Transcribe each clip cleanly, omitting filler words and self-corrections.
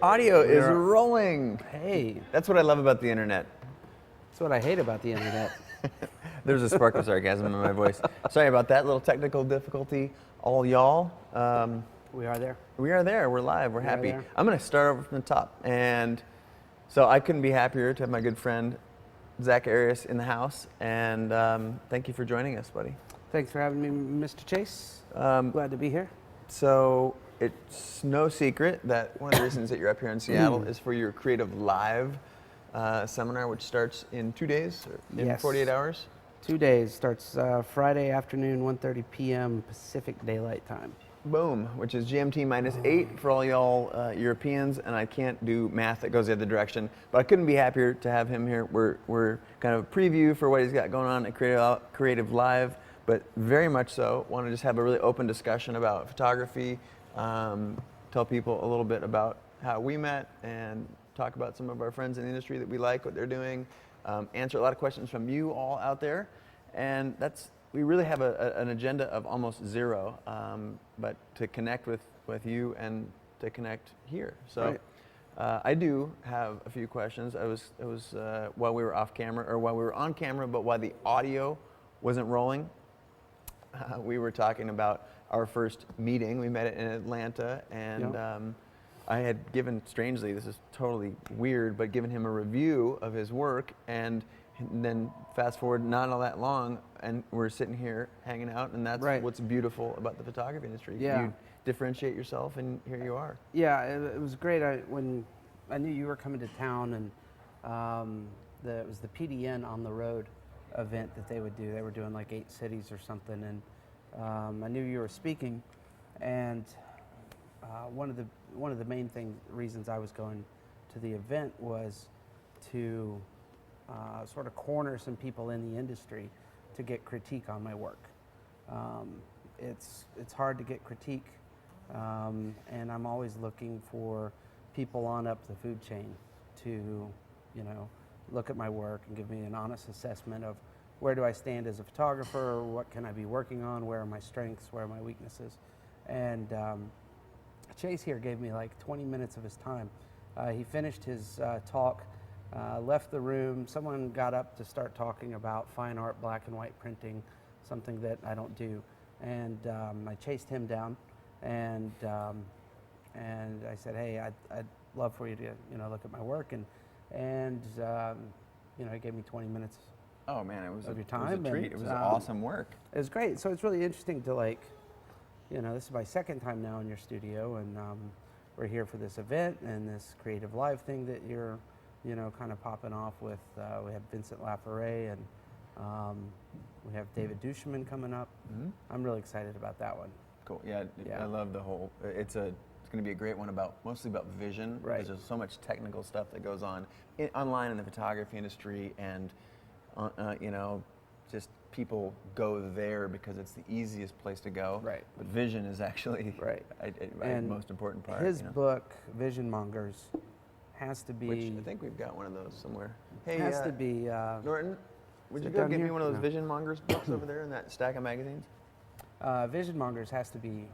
Audio is rolling. Hey, That's what I love about the internet. that's what I hate about the internet. There's a spark of sarcasm in my voice. Sorry about that little technical difficulty, all y'all. We are there. We are there. We're live. We're We are happy. there. I'm going to start over from the top. And so I couldn't be happier to have my good friend Zack Arias in the house. And thank you for joining us, buddy. Thanks for having me, Mr. Chase. Glad to be here. So it's no secret that one of the reasons that you're up here in Seattle is for your Creative Live seminar, which starts in 2 days, or in Yes. 48 hours. 2 days. Starts Friday afternoon, 1:30 p.m. Pacific Daylight Time. Boom, which is GMT -8 for all y'all Europeans, and I can't do math that goes the other direction, but I couldn't be happier to have him here. We're kind of a preview for what he's got going on at Creative Live, but very much so want to just have a really open discussion about photography, tell people a little bit about how we met, and talk about some of our friends in the industry that we like, what they're doing, answer a lot of questions from you all out there, and we really have an agenda of almost zero, but to connect with you and to connect here. So Right. I do have a few questions. It was while we were off camera, or while we were on camera, but while the audio wasn't rolling, we were talking about our first meeting. We met in Atlanta, and I had given, strangely, this is totally weird, but given him a review of his work, and then fast forward not all that long, and we're sitting here hanging out, and that's Right. what's beautiful about the photography industry. Yeah. You differentiate yourself, and here you are. Yeah, it was great. When I knew you were coming to town, and it was the PDN on the road event that they would do. They were doing like 8 cities or something, and I knew you were speaking, and one of the main reasons I was going to the event was to sort of corner some people in the industry to get critique on my work. It's hard to get critique, and I'm always looking for people on up the food chain to, look at my work and give me an honest assessment of where do I stand as a photographer, what can I be working on, where are my strengths, where are my weaknesses. And Chase here gave me like 20 minutes of his time. He finished his talk, left the room. Someone got up to start talking about fine art, black and white printing, something that I don't do. And I chased him down, and I said, hey, I'd love for you to look at my work, and he gave me 20 minutes. Oh man, it was Of your a time, treat. and, It was awesome work. It was great. So it's really interesting to this is my second time now in your studio, and we're here for this event and this Creative Live thing that you're, kind of popping off with. We have Vincent Laforet, and we have David Duchemin coming up. Mm-hmm. I'm really excited about that one. Cool. Yeah, Yeah. I love the whole. It's going to be a great one mostly about vision. Right. Because there's so much technical stuff that goes on online in the photography industry, and just people go there because it's the easiest place to go. Right. But vision is actually Right. the And most important part. His book, Vision Mongers, has to be. Which I think we've got one of those somewhere. Hey, has to be. Norton, would is you it go down give me here? one of those No. Vision Mongers books over there in that stack of magazines? Vision Mongers has to be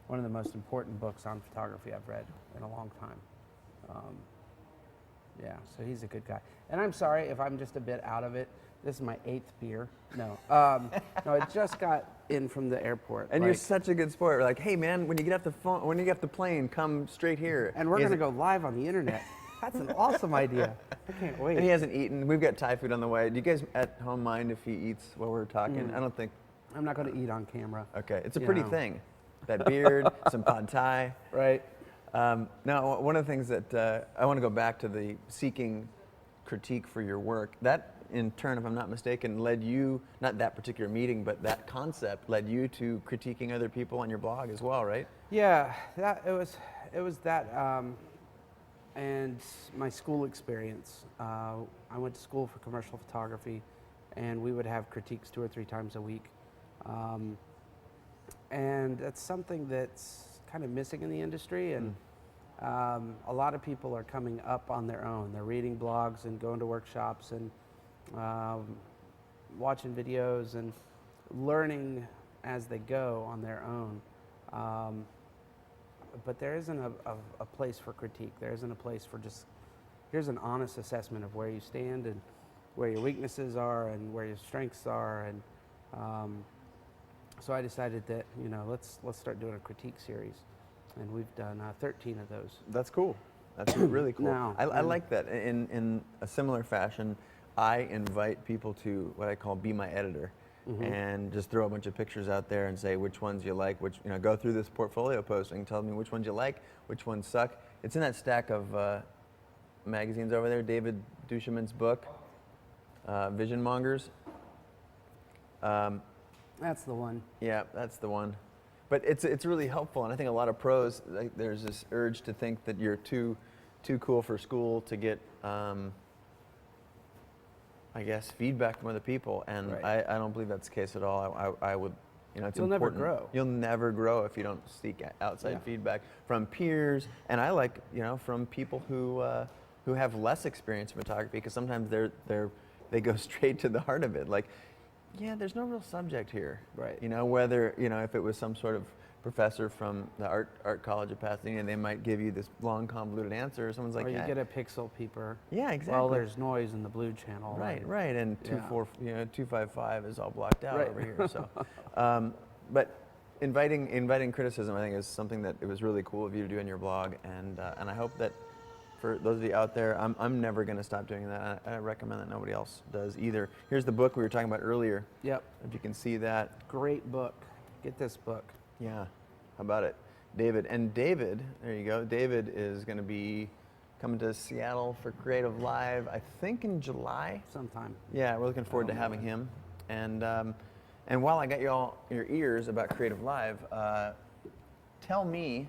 one of the most important books on photography I've read in a long time. So he's a good guy. And I'm sorry if I'm just a bit out of it. This is my 8th beer. No, no, I just got in from the airport. And you're such a good sport. We're like, hey man, when you get off the plane, come straight here. And we're gonna go live on the internet. That's an awesome idea. I can't wait. And he hasn't eaten. We've got Thai food on the way. Do you guys at home mind if he eats while we're talking? I don't think. I'm not gonna eat on camera. Okay, it's a pretty thing. That beard, some pad thai. Right. Now, one of the things that I want to go back to the seeking critique for your work. That, in turn, if I'm not mistaken, led you, not that particular meeting, but that concept led you to critiquing other people on your blog as well, right? Yeah, it was that, and my school experience. I went to school for commercial photography, and we would have critiques 2 or 3 times a week. And that's something that's kind of missing in the industry, and a lot of people are coming up on their own. They're reading blogs and going to workshops and watching videos and learning as they go on their own. but there isn't a place for critique. There isn't a place for just, here's an honest assessment of where you stand and where your weaknesses are and where your strengths are. And so I decided that, you know, let's start doing a critique series. And we've done 13 of those. That's cool. That's really cool. No, I like that. In a similar fashion, I invite people to what I call be my editor, and just throw a bunch of pictures out there and say which ones you like, which, you know, go through this portfolio posting, tell me which ones you like, which ones suck. It's in that stack of magazines over there, David Duchemin's book, Vision Mongers. That's the one. Yeah, that's the one. But it's really helpful, and I think a lot of pros, like, there's this urge to think that you're too cool for school to get, I guess, feedback from other people, and Right. I don't believe that's the case at all. I would, you know, it's You'll never important. grow. You'll never grow if you don't seek outside feedback from peers, and I like, you know, from people who have less experience in photography, because sometimes they go straight to the heart of it, like, yeah, there's no real subject here. Right. You know, whether, you know, if it was some sort of professor from the art college of Pasadena, they might give you this long convoluted answer. Someone's like, Or you yeah, get a pixel peeper. yeah, exactly. Well, there's noise in the blue channel. Right, and- right, and Yeah. 255 is all blocked out Right. over here. So, but inviting criticism, I think, is something that it was really cool of you to do in your blog, and I hope that for those of you out there, I'm never going to stop doing that. I recommend that nobody else does either. Here's the book we were talking about earlier. Yep. If you can see that. Great book. Get this book. Yeah, how about it? David. And David, there you go. David is going to be coming to Seattle for Creative Live, I think in July. Sometime. Yeah, we're looking forward to having him. And while I got you all your ears about Creative Live, tell me,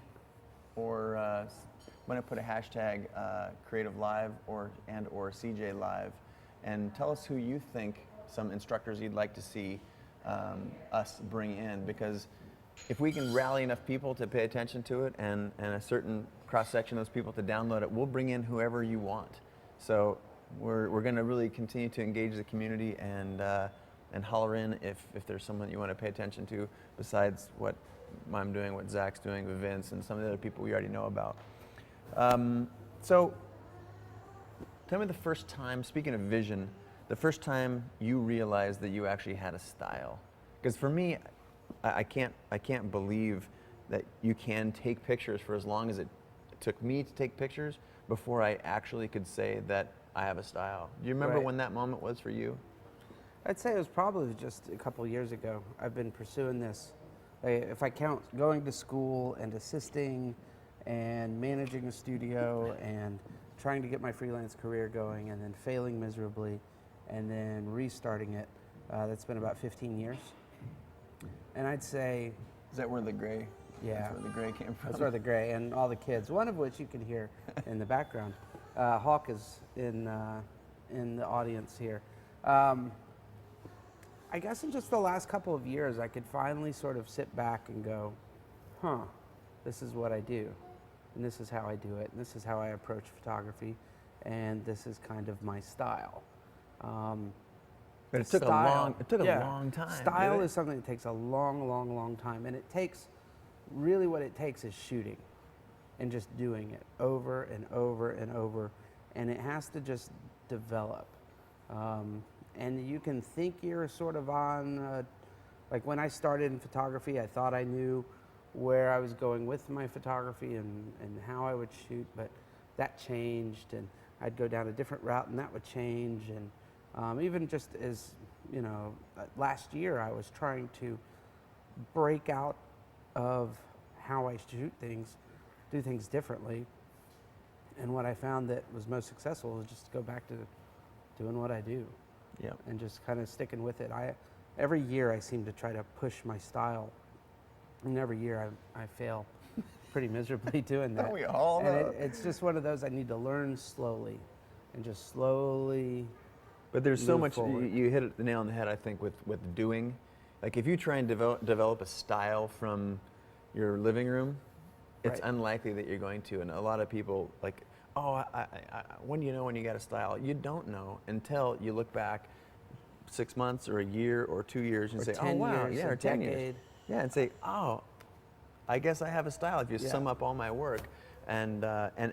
or I'm going to put a hashtag Creative Live or CJ Live, and tell us who you think some instructors you'd like to see us bring in, because if we can rally enough people to pay attention to it and a certain cross-section of those people to download it, we'll bring in whoever you want. So we're going to really continue to engage the community and holler in if there's someone you want to pay attention to besides what I'm doing, what Zach's doing with Vince and some of the other people we already know about. So tell me the first time, speaking of vision, the first time you realized that you actually had a style. Because for me, I can't believe that you can take pictures for as long as it took me to take pictures before I actually could say that I have a style. Do you remember Right. when that moment was for you? I'd say it was probably just a couple years ago. I've been pursuing this. If I count going to school and assisting and managing a studio and trying to get my freelance career going and then failing miserably and then restarting it, that's been about 15 years. And I'd say... Is that where the gray? Yeah. That's where the gray came from. That's where the gray and all the kids, one of which you can hear in the background. Hawk is in the audience here. I guess in just the last couple of years, I could finally sort of sit back and go, huh, this is what I do, and this is how I do it, and this is how I approach photography, and this is kind of my style. But it took a long time. Style didn't it? is something that takes a long, long, long time, and it takes, really what it takes is shooting and just doing it over and over and over, and it has to just develop. And you can think you're sort of on, like when I started in photography, I thought I knew where I was going with my photography and how I would shoot, but that changed, and I'd go down a different route and that would change. And even just as, you know, last year I was trying to break out of how I shoot things, do things differently. And what I found that was most successful was just to go back to doing what I do. Yeah. And just kind of sticking with it. Every year I seem to try to push my style, and every year I fail pretty miserably doing that. Don't we all? And it's just one of those I need to learn slowly, and just slowly. But there's so move much, forward. you hit the nail on the head, I think, with doing. Like if you try and develop a style from your living room, it's Right. unlikely that you're going to. And a lot of people like, oh, when do you know when you got a style? You don't know until you look back 6 months or a year or 2 years and Or say, 10 oh, wow, years, yeah, a or 10 decade. years. Yeah, and say, oh, I guess I have a style if you Yeah. sum up all my work. And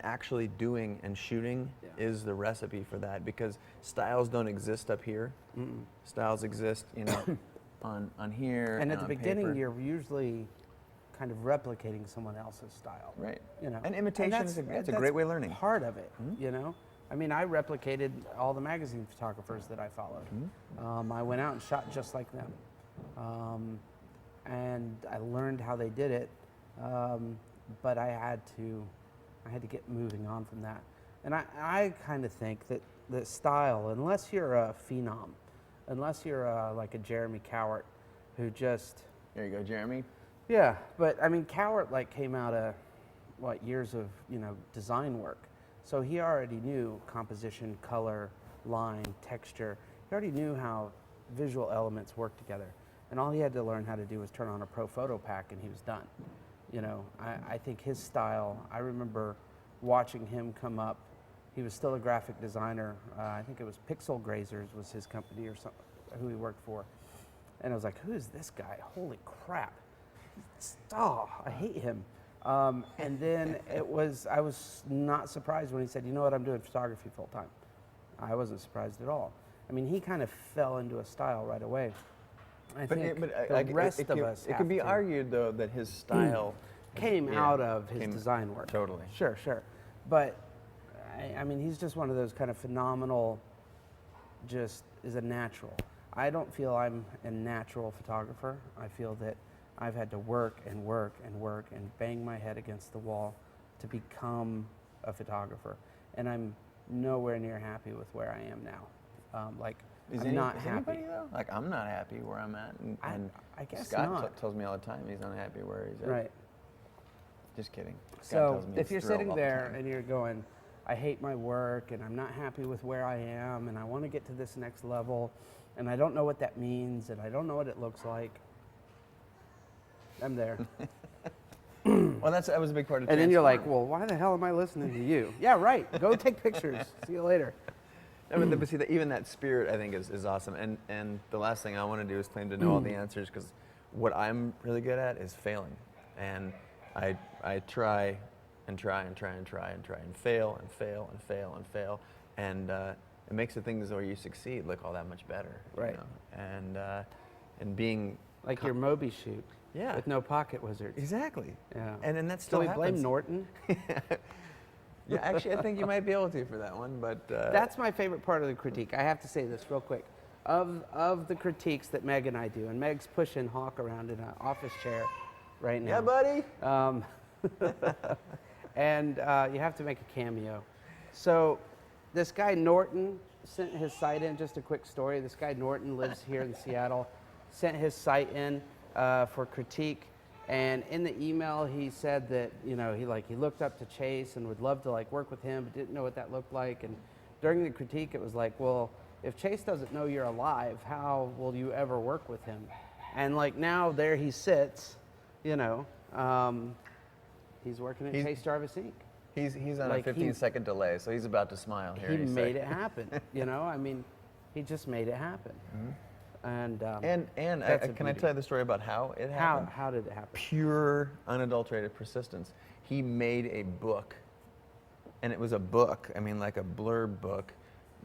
actually doing and shooting is the recipe for that, because styles don't exist up here. Styles exist, on here. And at the on beginning, paper. you're usually kind of replicating someone else's style. Right. You know. And imitation is a great way of learning. Part of it, you know. I mean, I replicated all the magazine photographers that I followed. I went out and shot just like them, and I learned how they did it. But I had to get moving on from that. And I kind of think that style, unless you're a phenom, unless you're like a Jeremy Cowart, who just There you go, Jeremy. yeah. But I mean, Cowart like came out of years of design work. So he already knew composition, color, line, texture. He already knew how visual elements work together. And all he had to learn how to do was turn on a pro photo pack and he was done. I think his style, I remember watching him come up. He was still a graphic designer. I think it was Pixel Grazers was his company or something, who he worked for. And I was like, who is this guy? Holy crap. Oh, I hate him. And then I was not surprised when he said, you know what, I'm doing photography full time. I wasn't surprised at all. I mean, he kind of fell into a style right away. I think the rest of us it could be argued, though, that his style came out of his design work. Totally. Sure. But, I mean, he's just one of those kind of phenomenal, just is a natural. I don't feel I'm a natural photographer. I feel that I've had to work and work and work and bang my head against the wall to become a photographer. And I'm nowhere near happy with where I am now. I'm not happy. Anybody, though? Like, I'm not happy where I'm at. And I guess Scott not. tells me all the time he's unhappy where he's at. Right. Just kidding. Scott So tells me if he's you're thrilled sitting all the there time. and you're going, I hate my work and I'm not happy with where I am and I want to get to this next level and I don't know what that means and I don't know what it looks like, I'm there. Well, that was a big part of And then you're like, Transform. well, why the hell am I listening to you? Yeah, right. Go take pictures. See you later. I mean, but see, even that spirit, I think, is awesome. And the last thing I want to do is claim to know all the answers, because what I'm really good at is failing. And I try and try and try and try and try and fail and fail and fail and fail. And it makes the things where you succeed look all that much better. Right. And being... Like your Moby shoot. Yeah. With no pocket wizards. Exactly. Yeah. And that's Can still we happens. blame Norton? Yeah, actually, I think you might be able to for that one, but... That's my favorite part of the critique. I have to say this real quick. Of the critiques that Meg and I do, and Meg's pushing Hawk around in an office chair right now. Yeah, buddy. And you have to make a cameo. So this guy Norton sent his site in, just a quick story. This guy Norton lives here in Seattle, sent his site in for critique. And in the email, he said that he looked up to Chase and would love to work with him, but didn't know what that looked like. And during the critique, it was like, well, if Chase doesn't know you're alive, how will you ever work with him? And now there he sits, he's working at Chase Jarvis Inc. He's on a 15-second delay, so he's about to smile here. He made it happen. I mean, he just made it happen. Mm-hmm. And can I tell you the story about how it happened? How did it happen? Pure, unadulterated persistence. He made a book, and it was a book. I mean, like a blurb book,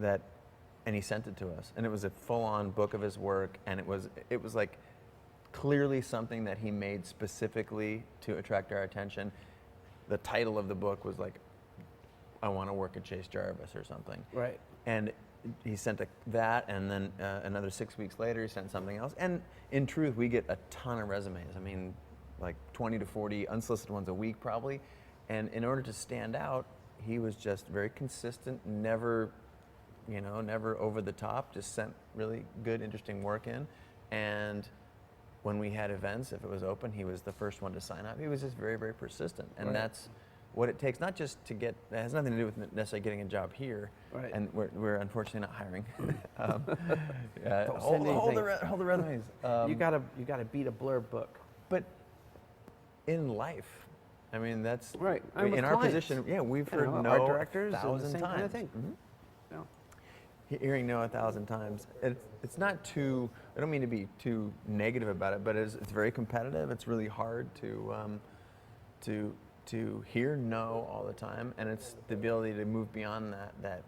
and he sent it to us, and it was a full-on book of his work, and it was like clearly something that he made specifically to attract our attention. The title of the book was like, "I want to work at Chase Jarvis" or something. Right. And he sent that, and then another 6 weeks later, he sent something else. And in truth, we get a ton of resumes. I mean, like 20 to 40 unsolicited ones a week, probably. And in order to stand out, he was just very consistent, never over the top, just sent really good, interesting work in. And when we had events, if it was open, he was the first one to sign up. He was just very, very persistent. And that's what it takes, not just to get, it has nothing to do with necessarily getting a job here. Right. And we're unfortunately not hiring. Don't hold send anything. the resumes. You gotta beat a blurb book. But in life, I mean, that's right. In our position, we've heard no our directors 1,000 the same times. kind of thing. Mm-hmm. Yeah. Hearing no 1,000 times. It's not too, I don't mean to be too negative about it, but it's very competitive. It's really hard to to hear no all the time, and it's the ability to move beyond that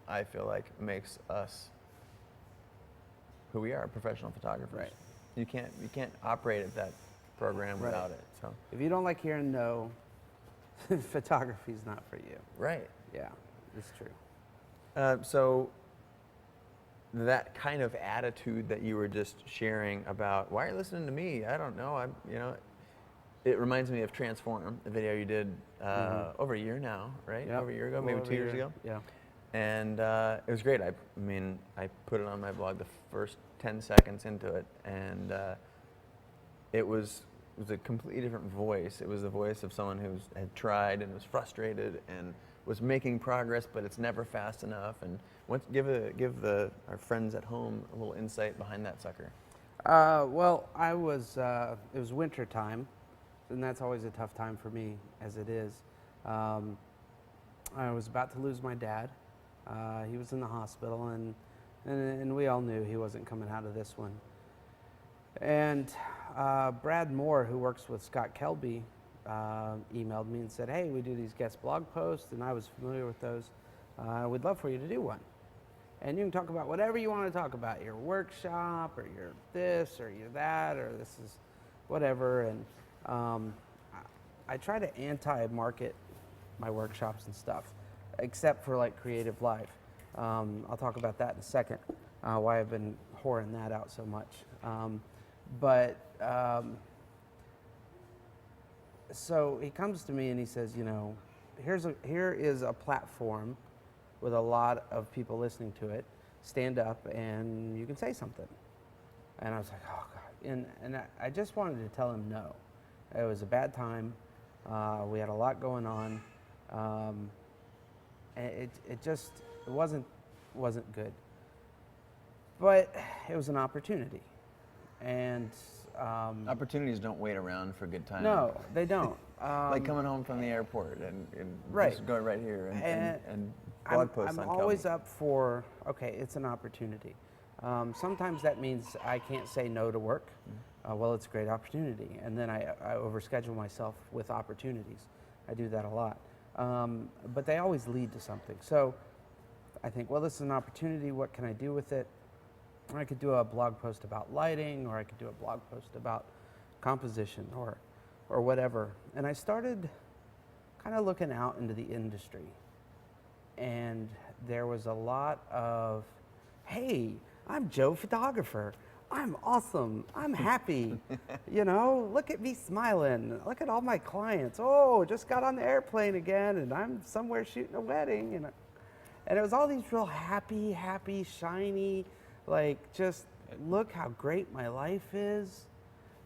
I feel like makes us who we are, professional photographers. Right. You can't operate at that program Right. without it. So If you don't like hearing no, photography's not for you. right. Yeah, it's true. So that kind of attitude that you were just sharing about why are you listening to me? I don't know. It reminds me of Transform, the video you did over a year now, right? Yep. Over a year ago, Well, maybe over 2 a years year. ago. Yeah. And it was great. I mean, I put it on my blog the first 10 seconds into it, and it was a completely different voice. It was the voice of someone who had tried and was frustrated and was making progress, but it's never fast enough. And give our friends at home a little insight behind that sucker. Well, it was winter time, and that's always a tough time for me, as it is. I was about to lose my dad. He was in the hospital, and we all knew he wasn't coming out of this one. And Brad Moore, who works with Scott Kelby, emailed me and said, hey, we do these guest blog posts, and I was familiar with those. We'd love for you to do one. And you can talk about whatever you want to talk about, your workshop, or your this, or your that, or this is whatever. And I try to anti-market my workshops and stuff, except for like Creative Life. I'll talk about that in a second, why I've been whoring that out so much. So he comes to me and he says, here is a platform with a lot of people listening to it. Stand up and you can say something. And I was like, oh God. And I just wanted to tell him no. It was a bad time. We had a lot going on. And it wasn't good. But it was an opportunity. And Opportunities don't wait around for good timing. no, they don't. Like coming home from the airport and Right. just going right here and blog posts I'm on always Kelby. up for, okay, it's an opportunity. Sometimes that means I can't say no to work. Well, it's a great opportunity. And then I overschedule myself with opportunities. I do that a lot. But they always lead to something. So I think, well, this is an opportunity. What can I do with it? I could do a blog post about lighting, or I could do a blog post about composition or whatever. And I started kind of looking out into the industry. And there was a lot of, hey, I'm Joe Photographer. I'm awesome. I'm happy. Look at me smiling. Look at all my clients. Oh, just got on the airplane again, and I'm somewhere shooting a wedding. And it was all these real happy, shiny, like, just look how great my life is.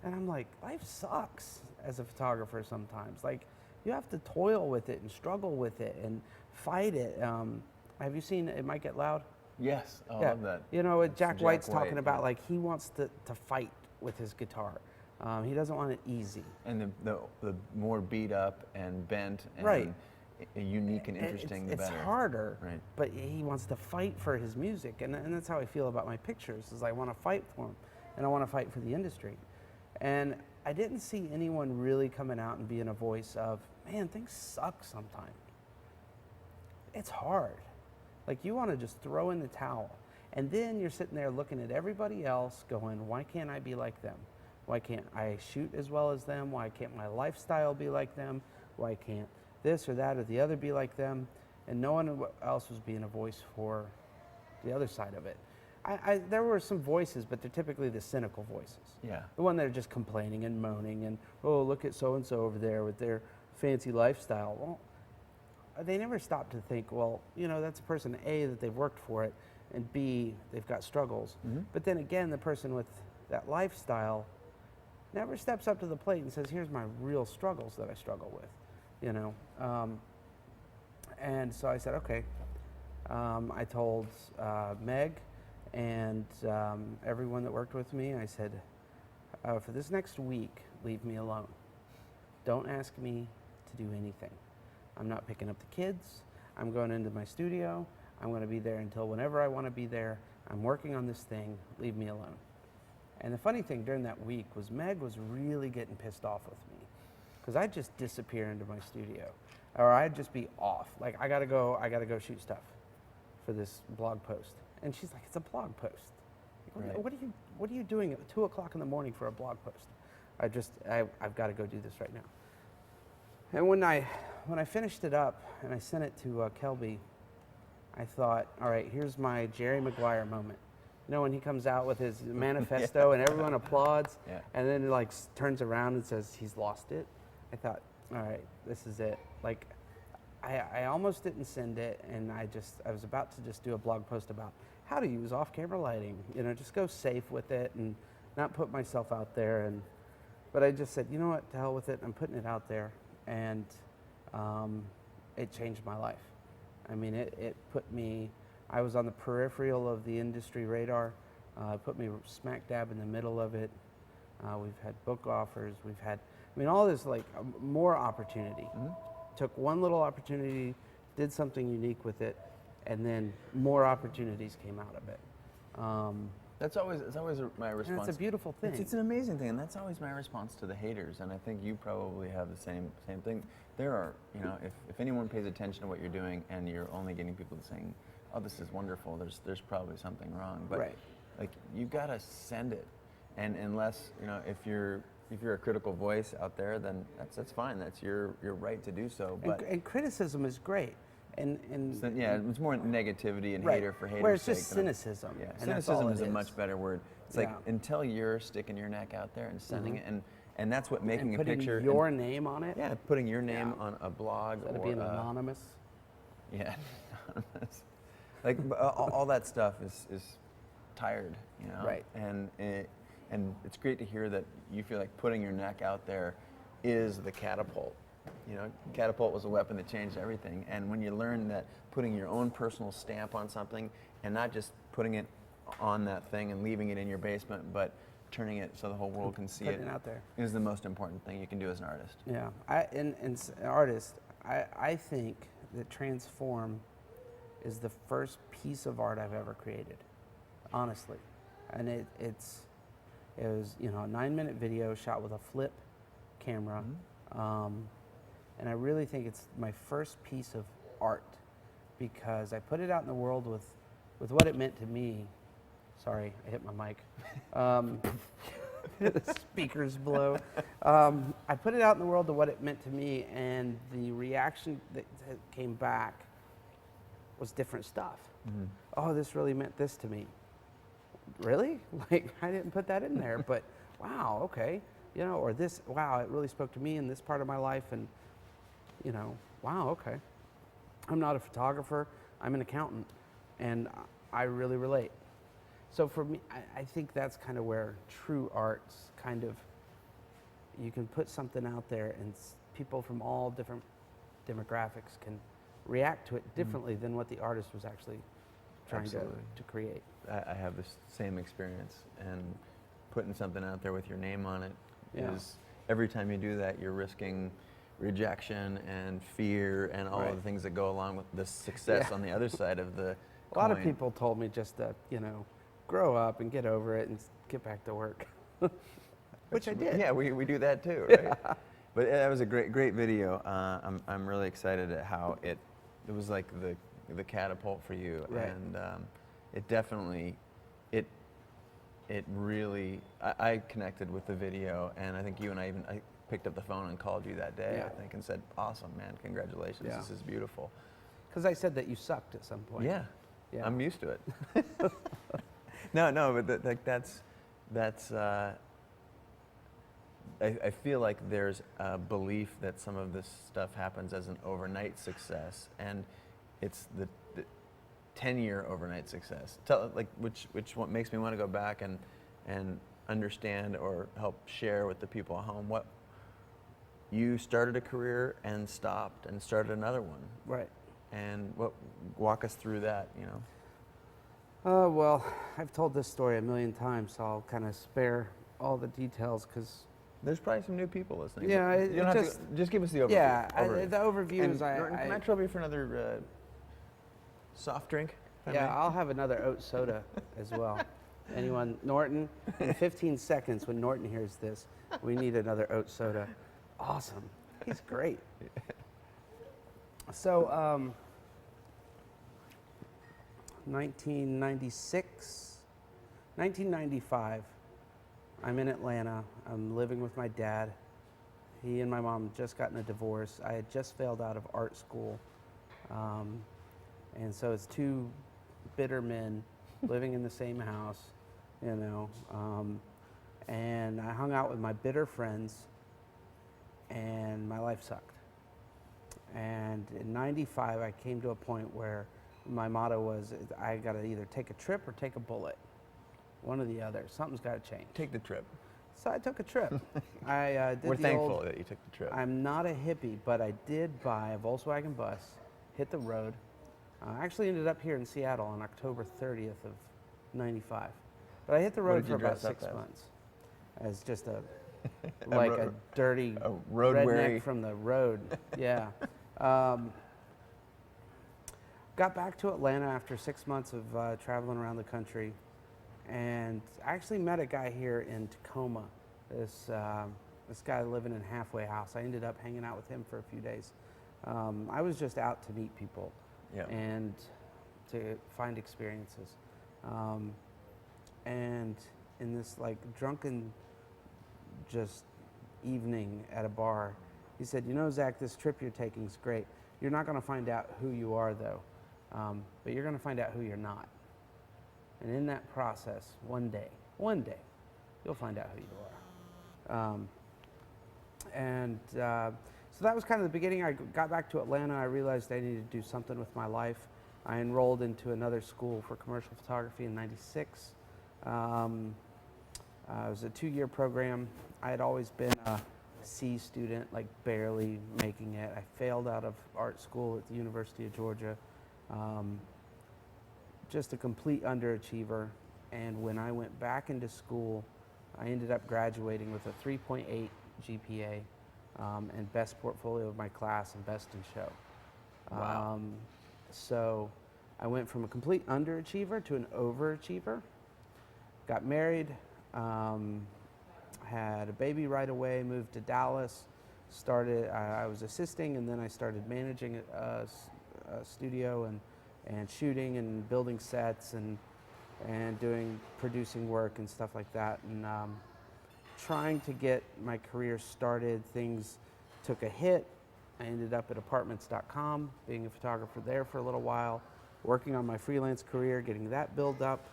And I'm like, life sucks as a photographer sometimes. Like, you have to toil with it and struggle with it and fight it. Have you seen It Might Get Loud? Yes, I Yeah. love that. What Jack Jack White's White, talking about, yeah. like, he wants to fight with his guitar. He doesn't want it easy. And the more beat up and bent and Right. unique and interesting, the It's better. harder, Right. but he wants to fight for his music, and that's how I feel about my pictures. Is I want to fight for them, and I want to fight for the industry. And I didn't see anyone really coming out and being a voice of, man, things suck sometimes. It's hard. Like, you want to just throw in the towel, and then you're sitting there looking at everybody else, going, why can't I be like them? Why can't I shoot as well as them? Why can't my lifestyle be like them? Why can't this or that or the other be like them? And no one else was being a voice for the other side of it. There were some voices, but they're typically the cynical voices. Yeah. The one that are just complaining and moaning and, oh, look at so-and-so over there with their fancy lifestyle. Well, they never stop to think, well, that's a person, A, that they've worked for it, and B, they've got struggles. Mm-hmm. But then again, the person with that lifestyle never steps up to the plate and says, here's my real struggles that I struggle with. And so I said, okay. I told Meg and everyone that worked with me, I said, for this next week, leave me alone. Don't ask me to do anything. I'm not picking up the kids. I'm going into my studio. I'm going to be there until whenever I want to be there. I'm working on this thing. Leave me alone. And the funny thing during that week was Meg was really getting pissed off with me, because I'd just disappear into my studio, or I'd just be off. Like I gotta go shoot stuff for this blog post, and she's like, it's a blog post. Right. What are you doing at 2 o'clock in the morning for a blog post? I've got to go do this right now. And when I finished it up and I sent it to Kelby, I thought, all right, here's my Jerry Maguire moment. You know, when he comes out with his manifesto and everyone applauds, and then like turns around and says he's lost it. I thought, all right, this is it. Like, I almost didn't send it, and I was about to just do a blog post about how to use off-camera lighting. You know, just go safe with it and not put myself out there. But I just said, you know what, to hell with it. I'm putting it out there, and it changed my life. I mean, it put me. I was on the peripheral of the industry radar. It put me smack dab in the middle of it. We've had book offers. We've had, I mean, all this like more opportunity. Took one little opportunity, did something unique with it, and then more opportunities came out of it. It's always my response. And it's a beautiful thing. It's an amazing thing, and that's always my response to the haters. And I think you probably have the same thing. There are, you know, if anyone pays attention to what you're doing, and you're only getting people saying, "Oh, this is wonderful," there's probably something wrong. But right. Like, you gotta send it, and unless, you know, if you're a critical voice out there, then that's fine. That's your right to do so. But and criticism is great. And yeah, it's more negativity and right. hater for haters' Where it's sake just than cynicism. Yeah, and that's all cynicism it is a much better word. It's like, until you're sticking your neck out there and sending it, and that's what making and a picture. Putting your name on it. Yeah, putting your name on a blog. Instead of being anonymous. Yeah, anonymous. Like all that stuff is tired, you know. Right. And it's great to hear that you feel like putting your neck out there is the catapult. You know, catapult was a weapon that changed everything. And when you learn that putting your own personal stamp on something, and not just putting it on that thing and leaving it in your basement, but turning it so the whole world can see it out there, is the most important thing you can do as an artist. Yeah, and an artist, I think that Transform is the first piece of art I've ever created, honestly. And it was, you know, a 9-minute video shot with a flip camera. And I really think it's my first piece of art, because I put it out in the world with what it meant to me. Sorry, I hit my mic. The speakers blow. I put it out in the world of what it meant to me, and the reaction that came back was different stuff. Oh, this really meant this to me. Really? Like, I didn't put that in there, but wow, okay. You know, or this, wow, it really spoke to me in this part of my life, and, you know, wow, okay. I'm not a photographer, I'm an accountant, and I really relate. So for me, I think that's kind of where true art's kind of, you can put something out there and people from all different demographics can react to it differently than what the artist was actually trying to create. I have this same experience, and putting something out there with your name on it is, every time you do that, you're risking rejection and fear and all of the things that go along with the success on the other side of the A lot of people told me just to, you know, grow up and get over it and get back to work. Which I did. Yeah, we do that too, right? Yeah. But that was a great video. I'm really excited at how it was like the catapult for you, and it definitely it really I connected with the video, and I think you and I picked up the phone and called you that day, I think, and said, "Awesome, man! Congratulations! This is beautiful." Because I said that you sucked at some point. Yeah, I'm used to it. No, but that's. I feel like there's a belief that some of this stuff happens as an overnight success, and it's the 10-year overnight success. Which what makes me want to go back and understand or help share with the people at home what you started a career and stopped and started another one. Right. And walk us through that, you know. Well, I've told this story a million times, so I'll kind of spare all the details because there's probably some new people listening. Yeah, you don't have to, just give us the overview. Yeah, the overview is Norton, can I trouble you for another soft drink? Yeah, I'll have another oat soda as well. Anyone, Norton, in 15 seconds when Norton hears this, we need another oat soda. awesome. He's great. So, 1995, I'm in Atlanta. I'm living with my dad. He and my mom had just gotten a divorce. I had just failed out of art school. And so it's two bitter men living in the same house, you know. And I hung out with my bitter friends, and my life sucked. And in 95, I came to a point where my motto was, I got to either take a trip or take a bullet. One or the other. Something's got to change. Take the trip. So I took a trip. I did We're the thankful old, that you took the trip. I'm not a hippie, but I did buy a Volkswagen bus, hit the road. I actually ended up here in Seattle on October 30th of 95. But I hit the road did for you about dress up 6 as? months. As just a like a dirty a road redneck weary. from the road. Yeah. Got back to Atlanta after 6 months of traveling around the country, and I actually met a guy here in Tacoma. This guy living in a halfway house. I ended up hanging out with him for a few days. I was just out to meet people and to find experiences. And in this like drunken just evening at a bar, he said, you know, Zach, this trip you're taking is great. You're not going to find out who you are, though, but you're going to find out who you're not. And in that process, one day, you'll find out who you are. So that was kind of the beginning. I got back to Atlanta. I realized I needed to do something with my life. I enrolled into another school for commercial photography in '96. It was a 2-year program. I had always been a C student, like barely making it. I failed out of art school at the University of Georgia. Just a complete underachiever. And when I went back into school, I ended up graduating with a 3.8 GPA and best portfolio of my class and best in show. Wow. So I went from a complete underachiever to an overachiever. Got married, had a baby right away, moved to Dallas, I was assisting, and then I started managing a studio and shooting and building sets and producing work and stuff like that. And trying to get my career started, things took a hit. I ended up at apartments.com, being a photographer there for a little while, working on my freelance career, getting that built up.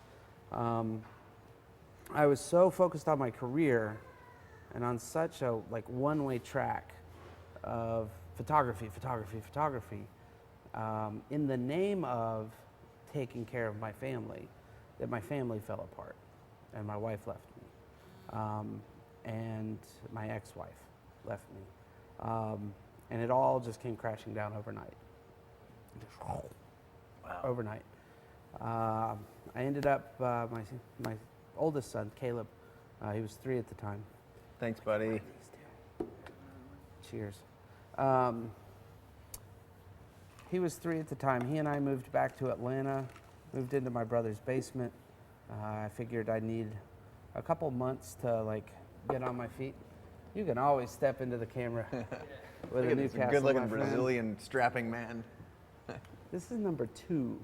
I was so focused on my career and on such a like one-way track of photography, in the name of taking care of my family, that my family fell apart and my wife left me, and my ex-wife left me, and it all just came crashing down overnight. Wow. Overnight. I ended up, my oldest son, Caleb, he was 3 at the time. Thanks, buddy. Cheers. He was 3 at the time. He and I moved back to Atlanta, moved into my brother's basement. I figured I'd need a couple months to like get on my feet. You can always step into the camera with a new castle. Good-looking Brazilian strapping man. This is number 2.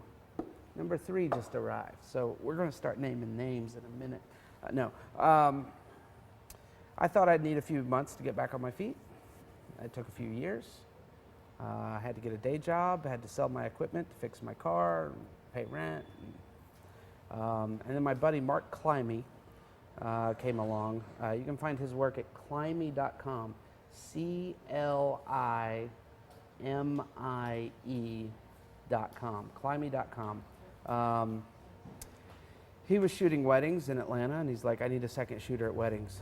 Number 3 just arrived. So we're going to start naming names in a minute. I thought I'd need a few months to get back on my feet. It took a few years. I had to get a day job. I had to sell my equipment to fix my car, and pay rent. And then my buddy Mark Climie came along. You can find his work at climie.com. CLIMIE.com. Climie.com. He was shooting weddings in Atlanta, and he's like, I need a second shooter at weddings.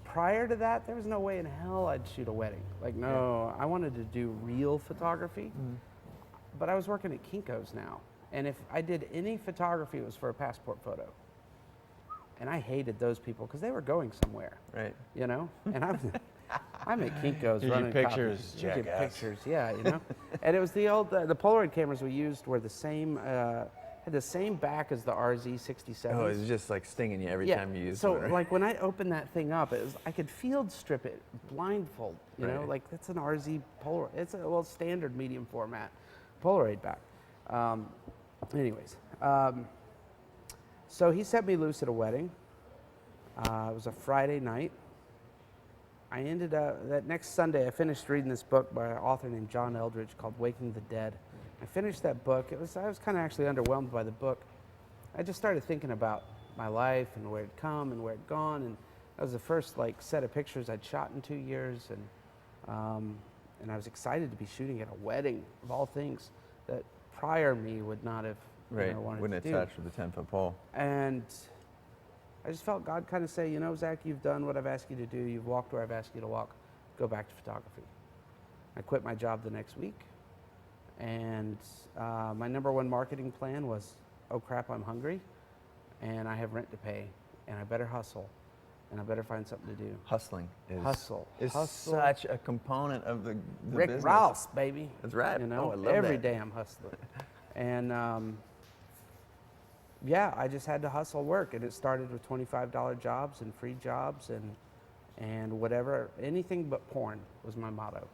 Prior to that, there was no way in hell I'd shoot a wedding. Like, no, I wanted to do real photography, but I was working at Kinko's now. And if I did any photography, it was for a passport photo. And I hated those people because they were going somewhere. Right. You know? And I'm at Kinko's Here's running your pictures, copies. Here's your jackass. pictures, yeah, you know? And it was the old, the Polaroid cameras we used were the same had the same back as the RZ67. Oh, it's just like stinging you every time you use so one. Right? like when I opened that thing up, it was, I could field strip it blindfold. You know, Right. like that's an RZ Polaroid. It's a standard medium format Polaroid back. Anyways, so he set me loose at a wedding. It was a Friday night. I ended up, that next Sunday, I finished reading this book by an author named John Eldridge called Waking the Dead. I finished that book. I was kind of actually underwhelmed by the book. I just started thinking about my life and where it'd come and where it'd gone, and that was the first like set of pictures I'd shot in 2 years, and I was excited to be shooting at a wedding of all things that prior me would not have wanted Wouldn't to have do. touched with a 10-foot pole. And I just felt God kind of say, you know, Zach, you've done what I've asked you to do. You've walked where I've asked you to walk. Go back to photography. I quit my job the next week. And my number one marketing plan was, oh crap, I'm hungry. And I have rent to pay. And I better hustle. And I better find something to do. Hustling is Hustle. such a component of the Rick business. Ross, baby. That's right. You know, I love every that. day I'm hustling. And yeah, I just had to hustle work, and it started with $25 jobs and free jobs and whatever, anything but porn was my motto.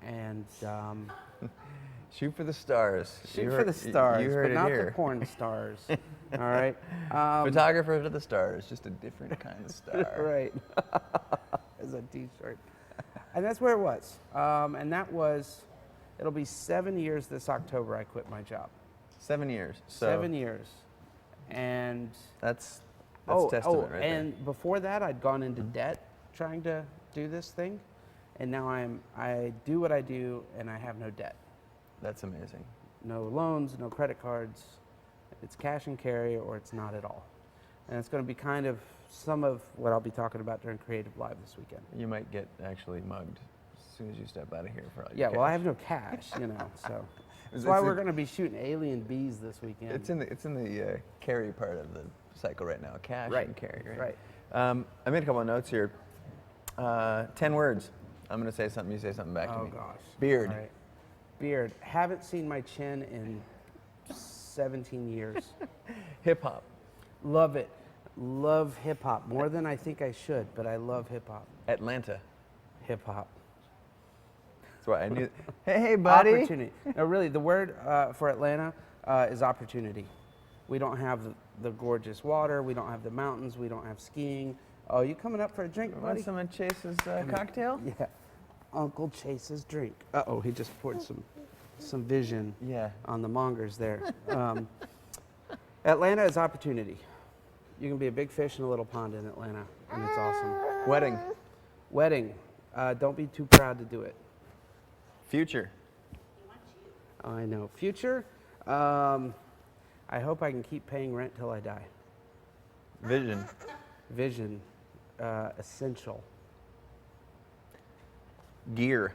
And Shoot for the stars. shoot for the stars, You heard but it not here. the porn stars. All right, Photographer to the stars, just a different kind of star. right, as a T-shirt, and that's where it was. And that was, it'll be 7 years this October. I quit my job. 7 years. So 7 years. And That's oh, testament right and before that, I'd gone into debt trying to do this thing, and now I do what I do, and I have no debt, there. That's amazing. no loans, no credit cards. It's cash and carry, or it's not at all. And it's going to be kind of some of what I'll be talking about during Creative Live this weekend. You might get actually mugged as soon as you step out of here for all your Yeah, well, I cash. have no cash, you know, so that's It's why a- we're going to be shooting alien bees this weekend. It's in the carry part of the cycle right now. Cash Right, and carry. Right. right. I made a couple of notes here. 10 words. I'm going to say something. You say something back to me. Oh gosh. Beard. All right. Beard. Haven't seen my chin in 17 years. Hip hop. Love it. Love hip hop more than I think I should, but I love hip hop. Atlanta. Hip hop. That's why I knew. Hey, buddy. Opportunity. No, really, the word for Atlanta is opportunity. We don't have the gorgeous water. We don't have the mountains. We don't have skiing. Oh, you coming up for a drink, Want buddy? some of Chase's cocktail? Yeah. Uncle Chase's drink. Uh-oh, he just poured some vision Yeah. on the mongers there. Atlanta is opportunity. You can be a big fish in a little pond in Atlanta, and it's awesome. Wedding. Wedding. Don't be too proud to do it. Future. I know. Future. I hope I can keep paying rent till I die. Vision. Vision. Essential. Gear.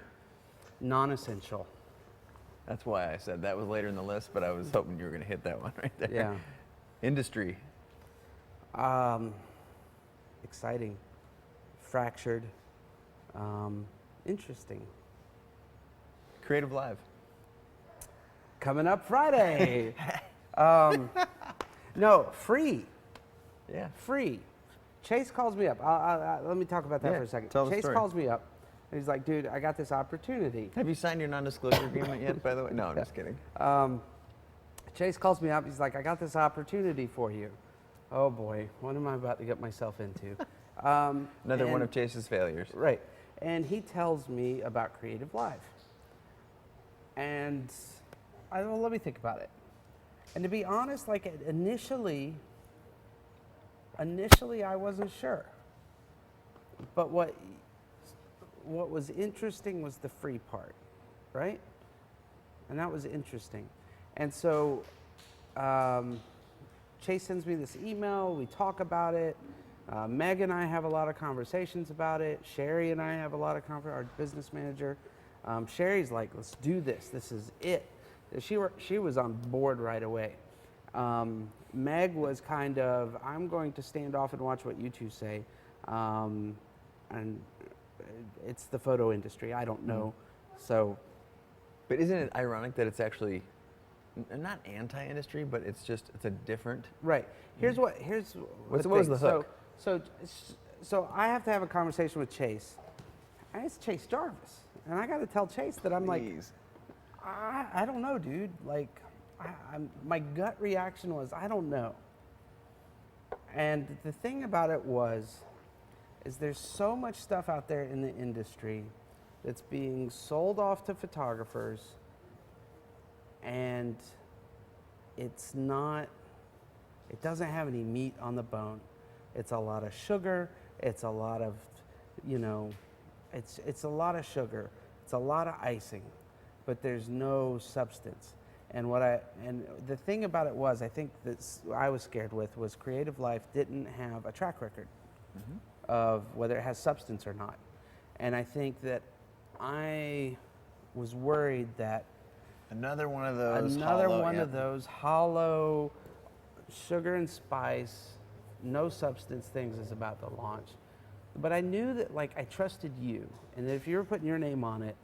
Non-essential. That's why I said that was later in the list, but I was hoping you were going to hit that one right there. Yeah. Industry. Exciting. Fractured. Interesting. Creative Live. Coming up Friday. No, free. Yeah. Free. Chase calls me up. Let me talk about that Yeah, for a second. tell the Chase story. calls me up, and he's like, dude, I got this opportunity. Have you signed your non-disclosure agreement yet, by the way? No, I'm just kidding. Chase calls me up. He's like, I got this opportunity for you. Oh, boy. What am I about to get myself into? Another one and- of Chase's failures. Right. And he tells me about Creative Live. And well, let me think about it. And to be honest, like initially I wasn't sure. But what was interesting was the free part, right? And that was interesting. And so Chase sends me this email. We talk about it. Meg and I have a lot of conversations about it. Sherry and I have a lot of our business manager. Sherry's like, let's do this. This is it. She was on board right away. Meg was kind of, I'm going to stand off and watch what you two say. And it's the photo industry. I don't know. So, But isn't it ironic that it's actually not anti-industry, but it's a different. Right. Here's what What was the hook? So I have to have a conversation with Chase. And it's Chase Jarvis, and I got to tell Chase that I'm like, I don't know, dude. Like, my gut reaction was, I don't know. And the thing about it is there's so much stuff out there in the industry that's being sold off to photographers, and it doesn't have any meat on the bone. It's a lot of sugar. It's a lot of, it's a lot of sugar. It's a lot of icing, but there's no substance. And the thing about it was, I think that I was scared with was Creative Life didn't have a track record of whether it has substance or not. And I think that I was worried that Another one of those hollow sugar and spice, no substance things is about to launch. But I knew that, like, I trusted you, and that if you were putting your name on it,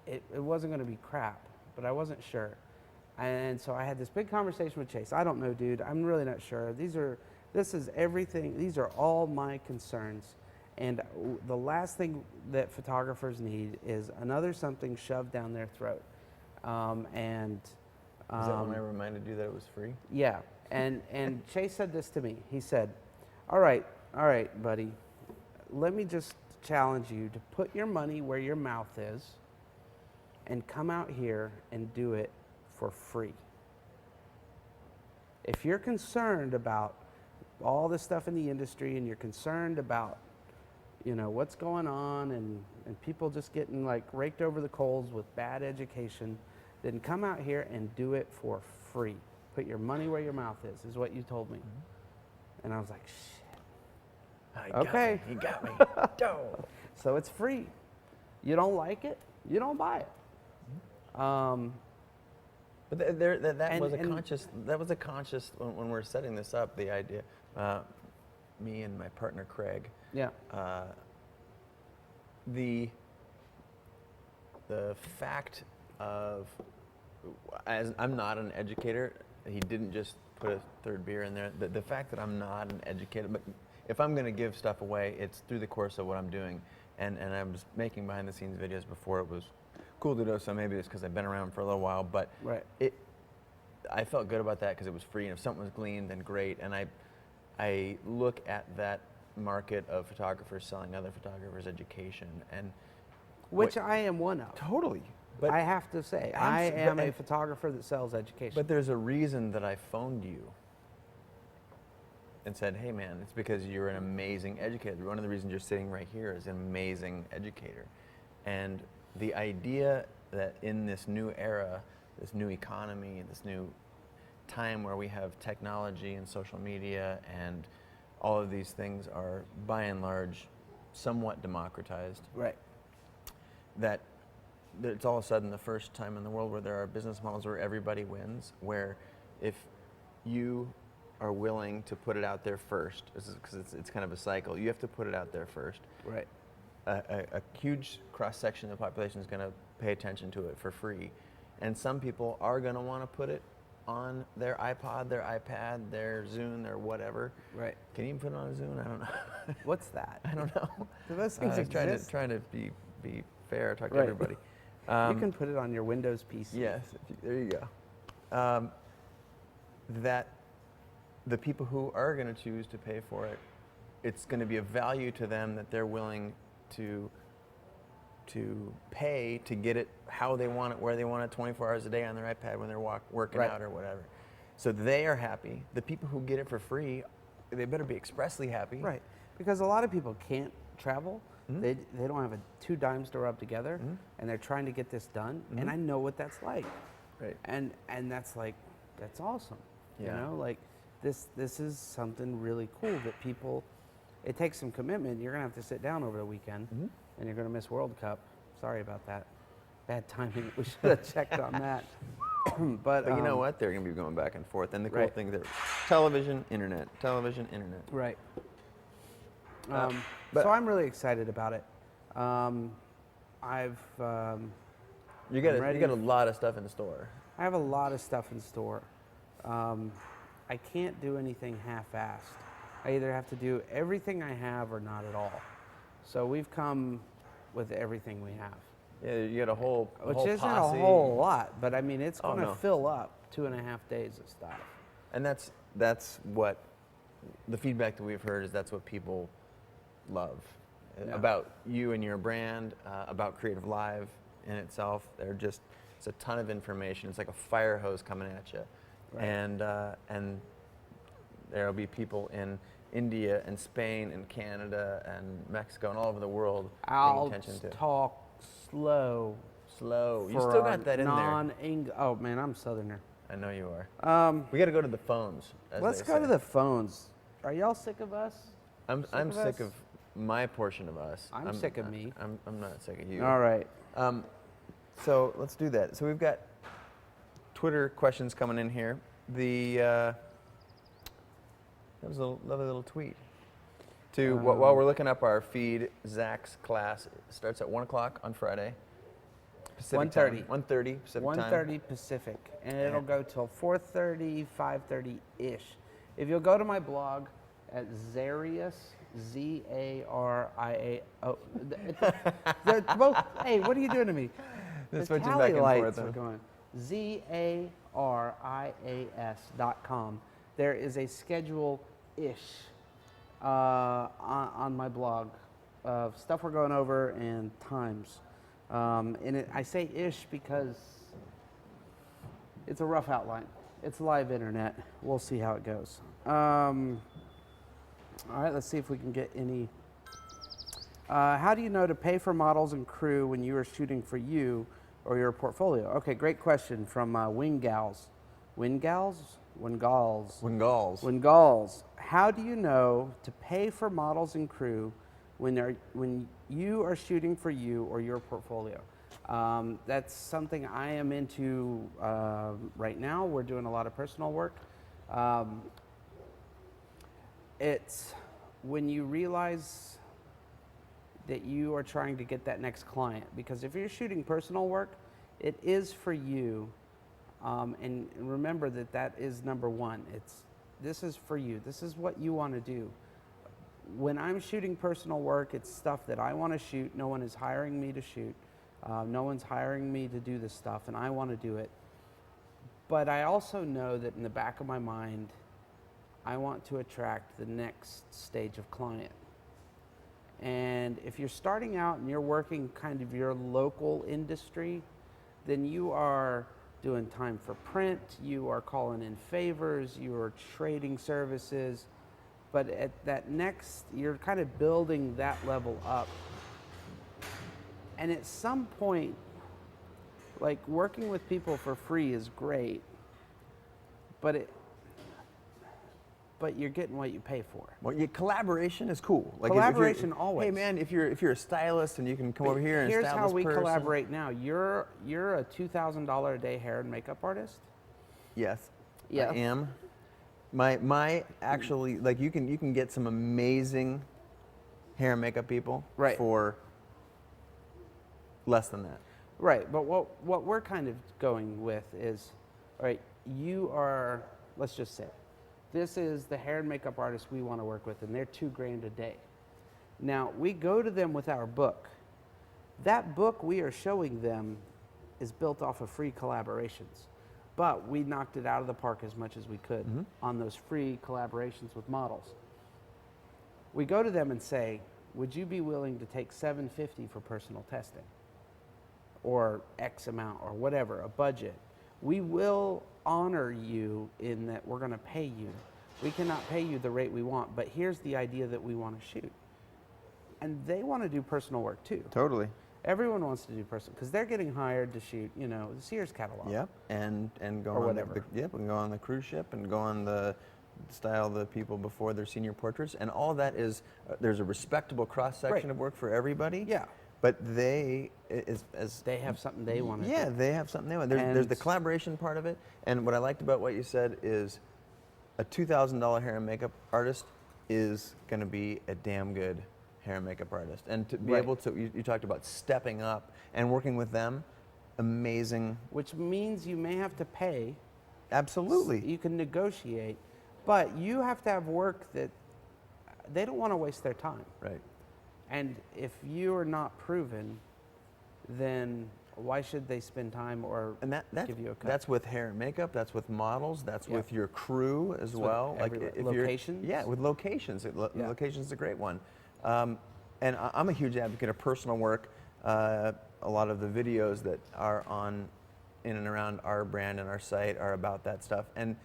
it wasn't going to be crap, but I wasn't sure. And so I had this big conversation with Chase. I don't know, dude. I'm really not sure. This is everything. These are all my concerns. And the last thing that photographers need is another something shoved down their throat. Is that when I reminded you that it was free? Yeah. And Chase said this to me. He said, all right, buddy, let me just challenge you to put your money where your mouth is and come out here and do it for free. If you're concerned about all this stuff in the industry and you're concerned about, what's going on and people just getting like raked over the coals with bad education, then come out here and do it for free. Put your money where your mouth is what you told me. And I was like, shit. Okay. He got me. So it's free. You don't like it, you don't buy it. But that was a conscious when we're setting this up, the idea, me and my partner Craig. Yeah. The fact of, as I'm not an educator, he didn't just put a third beer in there. The fact that I'm not an educator, but if I'm going to give stuff away, it's through the course of what I'm doing. And I was making behind the scenes videos before it was cool to do, so maybe it's because I've been around for a little while, but right. I felt good about that because it was free, and if something was gleaned, then great. And I look at that market of photographers selling other photographers education, and which I am one of. Totally. But I have to say, I am a photographer that sells education. But there's a reason that I phoned you and said, hey man, it's because you're an amazing educator. One of the reasons you're sitting right here is an amazing educator. And the idea that in this new era, this new economy, this new time where we have technology and social media and all of these things are by and large somewhat democratized. Right. That it's all of a sudden the first time in the world where there are business models where everybody wins, where if you are willing to put it out there first, because it's kind of a cycle, you have to put it out there first. Right. A huge cross-section of the population is going to pay attention to it for free. And some people are going to want to put it on their iPod, their iPad, their Zune, their whatever. Right. Can you even put it on a Zune? I don't know. What's that? I don't know. Do those things exist? Trying to be fair, talk to Right. everybody. You can put it on your Windows PC. Yes, there you go. That the people who are going to choose to pay for it, it's going to be of value to them that they're willing to pay to get it how they want it, where they want it, 24 hours a day on their iPad when they're working Right. out or whatever. So they are happy. The people who get it for free, they better be expressly happy. Right. Because a lot of people can't travel. Mm-hmm. They don't have two dimes to rub together, Mm-hmm. and they're trying to get this done. Mm-hmm. And I know what that's like. Right. And that's like, that's awesome. Yeah. You know, like this is something really cool that people, it takes some commitment. You're gonna have to sit down over the weekend, Mm-hmm. and you're gonna miss World Cup. Sorry about that. Bad timing. We should have checked on that. But you know what? They're going to be going back and forth. And the cool Right. thing is television, internet, television, internet. Right. But- So I'm really excited about it. You got ready. a lot of stuff in store. I have a lot of stuff in store. I can't do anything half-assed. I either have to do everything I have or not at all. So we've come with everything we have. Yeah, you got a whole Which whole isn't posse. a whole lot, but I mean, it's Oh, going to no. fill up 2.5 days of stuff. And that's what the feedback that we've heard is that's what people love Yeah. about you and your brand, about Creative Live in itself. It's a ton of information. It's like a fire hose coming at you. Right. And there'll be people in India and Spain and Canada and Mexico and all over the world I'll paying attention to. talk slow. Slow. You for still our got that in there. non-English. Oh man, I'm Southerner. I know you are. We got to go to the phones. Let's they go to say. the phones. Are y'all sick of us? I'm of sick us? of my portion of us. I'm sick of me. I'm not sick of you. All right. So let's do that. So we've got Twitter questions coming in here. That was a lovely little tweet. While we're looking up our feed, Zach's class starts at 1 o'clock on Friday. Pacific 1:30. 1:30 Pacific time. 1:30 Pacific, and it'll go till 4:30, 5:30-ish. If you'll go to my blog at Zarias, Z-A-R-I-A. Oh, they're both. Hey, what are you doing to me? They're The switching tally back and lights forth, are huh? going. ZARIAS.com. There is a schedule-ish on my blog of stuff we're going over and times. I say ish because it's a rough outline. It's live internet. We'll see how it goes. All right, let's see if we can get any. How do you know to pay for models and crew when you are shooting for you or your portfolio? Okay, great question from Wingals. Wingals? Wingals. Wingals. Wingals. How do you know to pay for models and crew when you are shooting for you or your portfolio? That's something I am into right now. We're doing a lot of personal work. It's when you realize that you are trying to get that next client. Because if you're shooting personal work, it is for you. And remember that is number one. This is for you. This is what you want to do. When I'm shooting personal work, it's stuff that I want to shoot. No one is hiring me to shoot. No one's hiring me to do this stuff, and I want to do it. But I also know that in the back of my mind, I want to attract the next stage of client. And if you're starting out and you're working kind of your local industry, then you are doing time for print, you are calling in favors, you are trading services. But at that next, you're kind of building that level up. And at some point, like working with people for free is great, but you're getting what you pay for. Well, collaboration is cool. Like Collaboration always. Hey man, if you're a stylist and you can come over here and Here's style how this we person. collaborate now. You're a $2,000 a day hair and makeup artist. Yes. Yeah. I am. My actually, like you can get some amazing hair and makeup people Right. for less than that. Right, but what we're kind of going with is, all right, you are, let's just say, this is the hair and makeup artist we want to work with, and they're $2,000 a day. Now, we go to them with our book. That book we are showing them is built off of free collaborations, but we knocked it out of the park as much as we could on those free collaborations with models. We go to them and say, would you be willing to take $750 for personal testing? Or X amount, or whatever, a budget. We will honor you in that we're going to pay you. We cannot pay you the rate we want, but here's the idea that we want to shoot. And they want to do personal work too. Totally. Everyone wants to do personal, because they're getting hired to shoot, the Sears catalog. Yep. And go Or on whatever. we can go on the cruise ship and go on the style the people before their senior portraits, and all that is there's a respectable cross section Right. of work for everybody. Yeah. But they have something they want to do. Yeah, they have something they want. There's the And- collaboration part of it, and what I liked about what you said is a $2,000 hair and makeup artist is going to be a damn good hair and makeup artist, and to be Right. able to you talked about stepping up and working with them. amazing. which means you may have to pay. Absolutely. You can negotiate, but you have to have work that they don't want to waste their time. Right. And if you are not proven, then why should they spend time or That's, give you a cut? that's with hair and makeup. That's with models. That's Yep. with your crew as well. everywhere. if Locations? Yeah, with locations. Yeah. Locations is a great one. And I'm a huge advocate of personal work. A lot of the videos that are in and around our brand and our site are about that stuff. And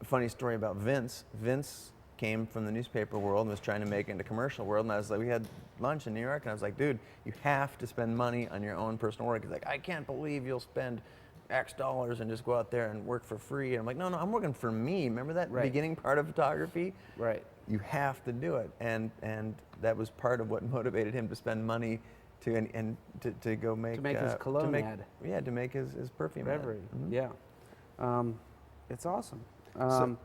a funny story about Vince. Vince came from the newspaper world and was trying to make it into commercial world. And I was like, we had lunch in New York, and I was like, dude, you have to spend money on your own personal work. He's like, I can't believe you'll spend X dollars and just go out there and work for free. And I'm like, no, I'm working for me. Remember that Right. beginning part of photography? Right. You have to do it. And that was part of what motivated him to spend money to go make his cologne ad. Yeah, to make his perfume Whatever. ad. Mhm. Yeah. It's awesome. So,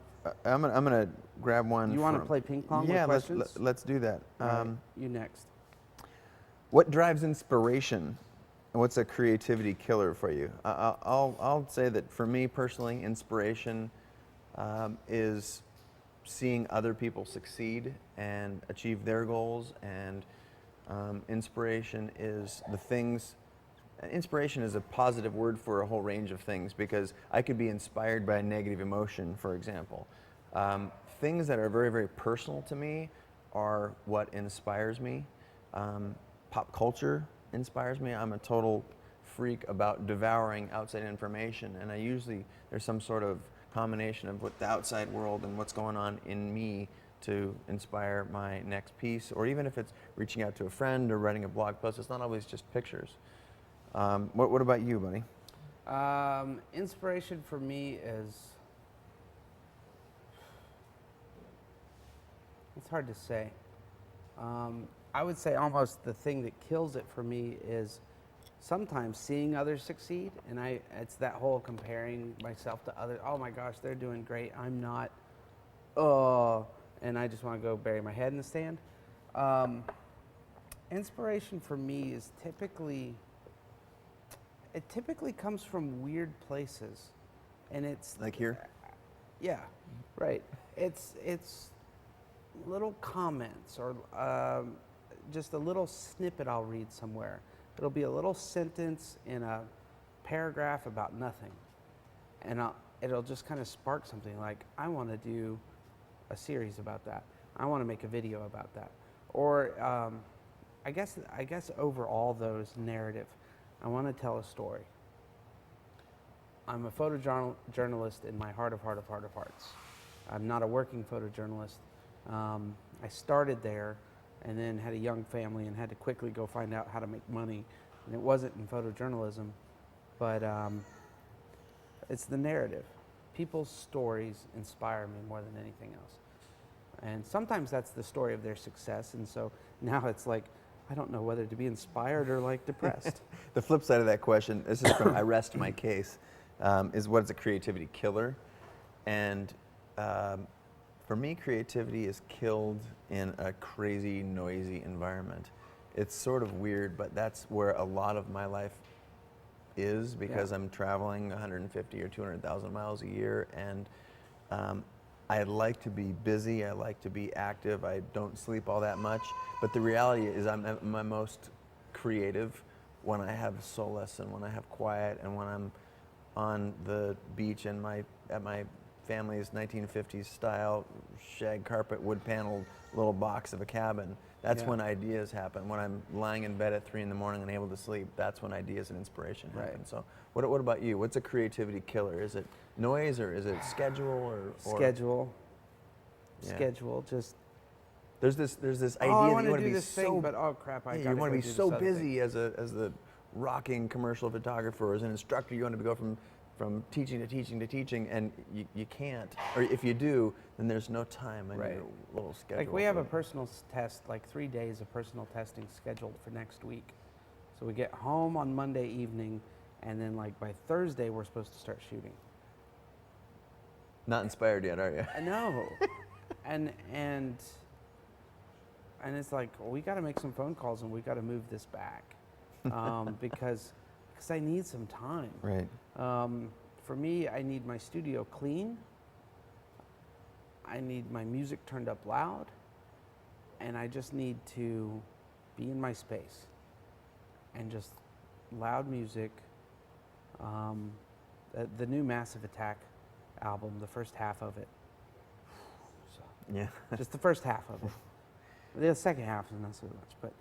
I'm gonna grab one. You want to play ping pong Yeah, with questions? let's do that. All right, you next. What drives inspiration, and what's a creativity killer for you? I'll say that for me personally, inspiration is seeing other people succeed and achieve their goals, and inspiration is the things. Inspiration is a positive word for a whole range of things, because I could be inspired by a negative emotion, for example. Things that are very, very personal to me are what inspires me. Pop culture inspires me. I'm a total freak about devouring outside information, and there's some sort of combination of what the outside world and what's going on in me to inspire my next piece, or even if it's reaching out to a friend or writing a blog post. It's not always just pictures. What about you, buddy? Inspiration for me is, it's hard to say. I would say almost the thing that kills it for me is sometimes seeing others succeed, and it's that whole comparing myself to others. Oh my gosh, they're doing great. I'm not. Oh, and I just want to go bury my head in the sand. Inspiration for me is typically comes from weird places, and it's Like here? yeah, right. It's little comments or just a little snippet I'll read somewhere. It'll be a little sentence in a paragraph about nothing, and it'll just kind of spark something like, I want to do a series about that. I want to make a video about that. Or I guess overall those narrative. I want to tell a story. I'm a photojournalist in my heart of hearts. I'm not a working photojournalist. I started there and then had a young family and had to quickly go find out how to make money. And it wasn't in photojournalism, but it's the narrative. People's stories inspire me more than anything else. And sometimes that's the story of their success. And so now it's like, I don't know whether to be inspired or like depressed. The flip side of that question, this is from I Rest My Case, is what is a creativity killer? And for me, creativity is killed in a crazy, noisy environment. It's sort of weird, but that's where a lot of my life is, because I'm traveling 150 or 200,000 miles a year, and I like to be busy, I like to be active, I don't sleep all that much, but the reality is I'm at my most creative when I have solace and when I have quiet and when I'm on the beach and at my family's 1950s style shag carpet, wood paneled little box of a cabin. That's when ideas happen. When I'm lying in bed at 3 in the morning and able to sleep, that's when ideas and inspiration happen. Right. So what about you? What's a creativity killer? Is it noise, or is it schedule, or Schedule. Yeah. Schedule. Just there's this idea I that want you to want to do be this so thing, but oh crap, I yeah, gotta you want go to be do this so other thing. busy as the rocking commercial photographer, or as an instructor. You want to go from teaching to teaching to teaching, and you can't. Or if you do, then there's no time in your little schedule. Like we have a personal test, like 3 days of personal testing scheduled for next week. So we get home on Monday evening, and then like by Thursday we're supposed to start shooting. Not inspired yet, are you? No, and it's like, well, we got to make some phone calls and we got to move this back because because I need some time. Right. For me, I need my studio clean. I need my music turned up loud, and I just need to be in my space and just loud music. The new Massive Attack album, the first half of it. Yeah. Just the first half of it. The second half is not so much, but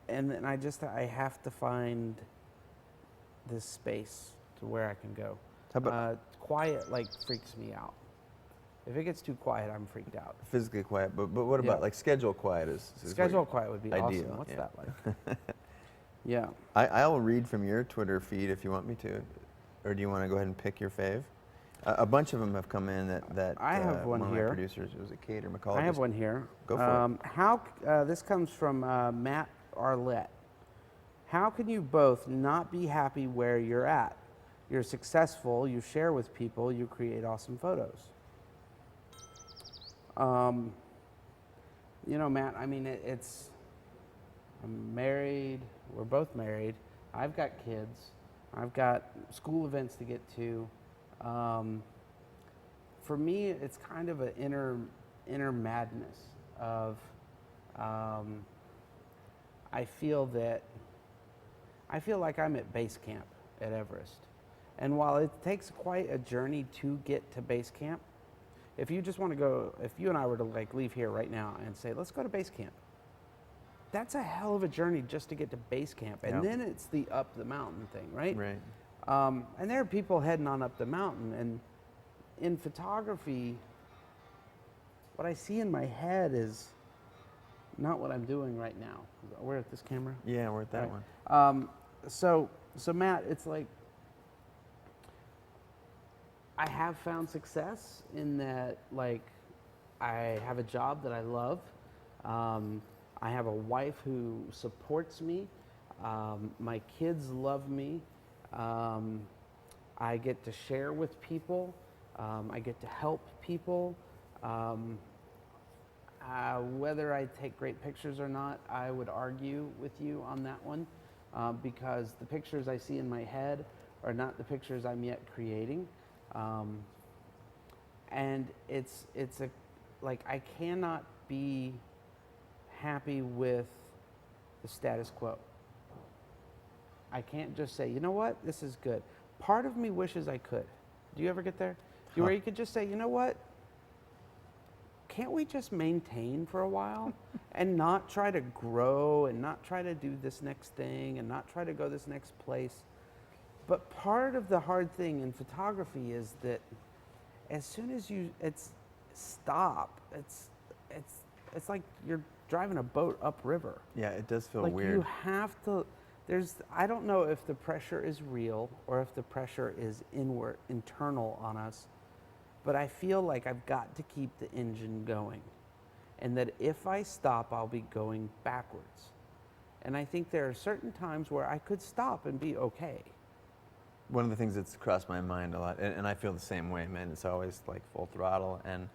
and then I have to find this space to where I can go. How about quiet? Like freaks me out. If it gets too quiet, I'm freaked out. physically quiet? But what about like schedule quiet? Is Schedule quiet would be ideal, awesome. What's yeah. that like? Yeah. I'll read from your Twitter feed if you want me to, or do you want to go ahead and pick your fave? A bunch of them have come in that I have one of here. my producers, it was a Kate or McCall. I have one here. Go for it. This comes from Matt Arlett. How can you both not be happy where you're at? You're successful, you share with people, you create awesome photos. You know, Matt, I mean, I'm married, we're both married, I've got kids, I've got school events to get to. For me, it's kind of an inner madness of, I feel like I'm at base camp at Everest. And while it takes quite a journey to get to base camp, if you just want to go, if you and I were to like leave here right now and say, let's go to base camp, that's a hell of a journey just to get to base camp. And then it's the up the mountain thing, right? Right. And there are people heading on up the mountain. And in photography, what I see in my head is not what I'm doing right now. We're at this camera? Yeah, we're at that right. one. So Matt, it's like, I have found success in that, like, I have a job that I love. I have a wife who supports me. My kids love me. I get to share with people. I get to help people. Whether I take great pictures or not, I would argue with you on that one, because the pictures I see in my head are not the pictures I'm yet creating. And it's like I cannot be happy with the status quo. I can't just say, you know what, this is good. Part of me wishes I could. Do you ever get there? Where you could just say, you know what, can't we just maintain for a while and not try to grow and not try to do this next thing and not try to go this next place? But part of the hard thing in photography is that as soon as it's like you're driving a boat upriver. Yeah, it does feel Like weird. you have to, I don't know if the pressure is real or if the pressure is internal on us, but I feel like I've got to keep the engine going. And that if I stop, I'll be going backwards. And I think there are certain times where I could stop and be okay. One of the things that's crossed my mind a lot, and I feel the same way, man, it's always like full throttle, and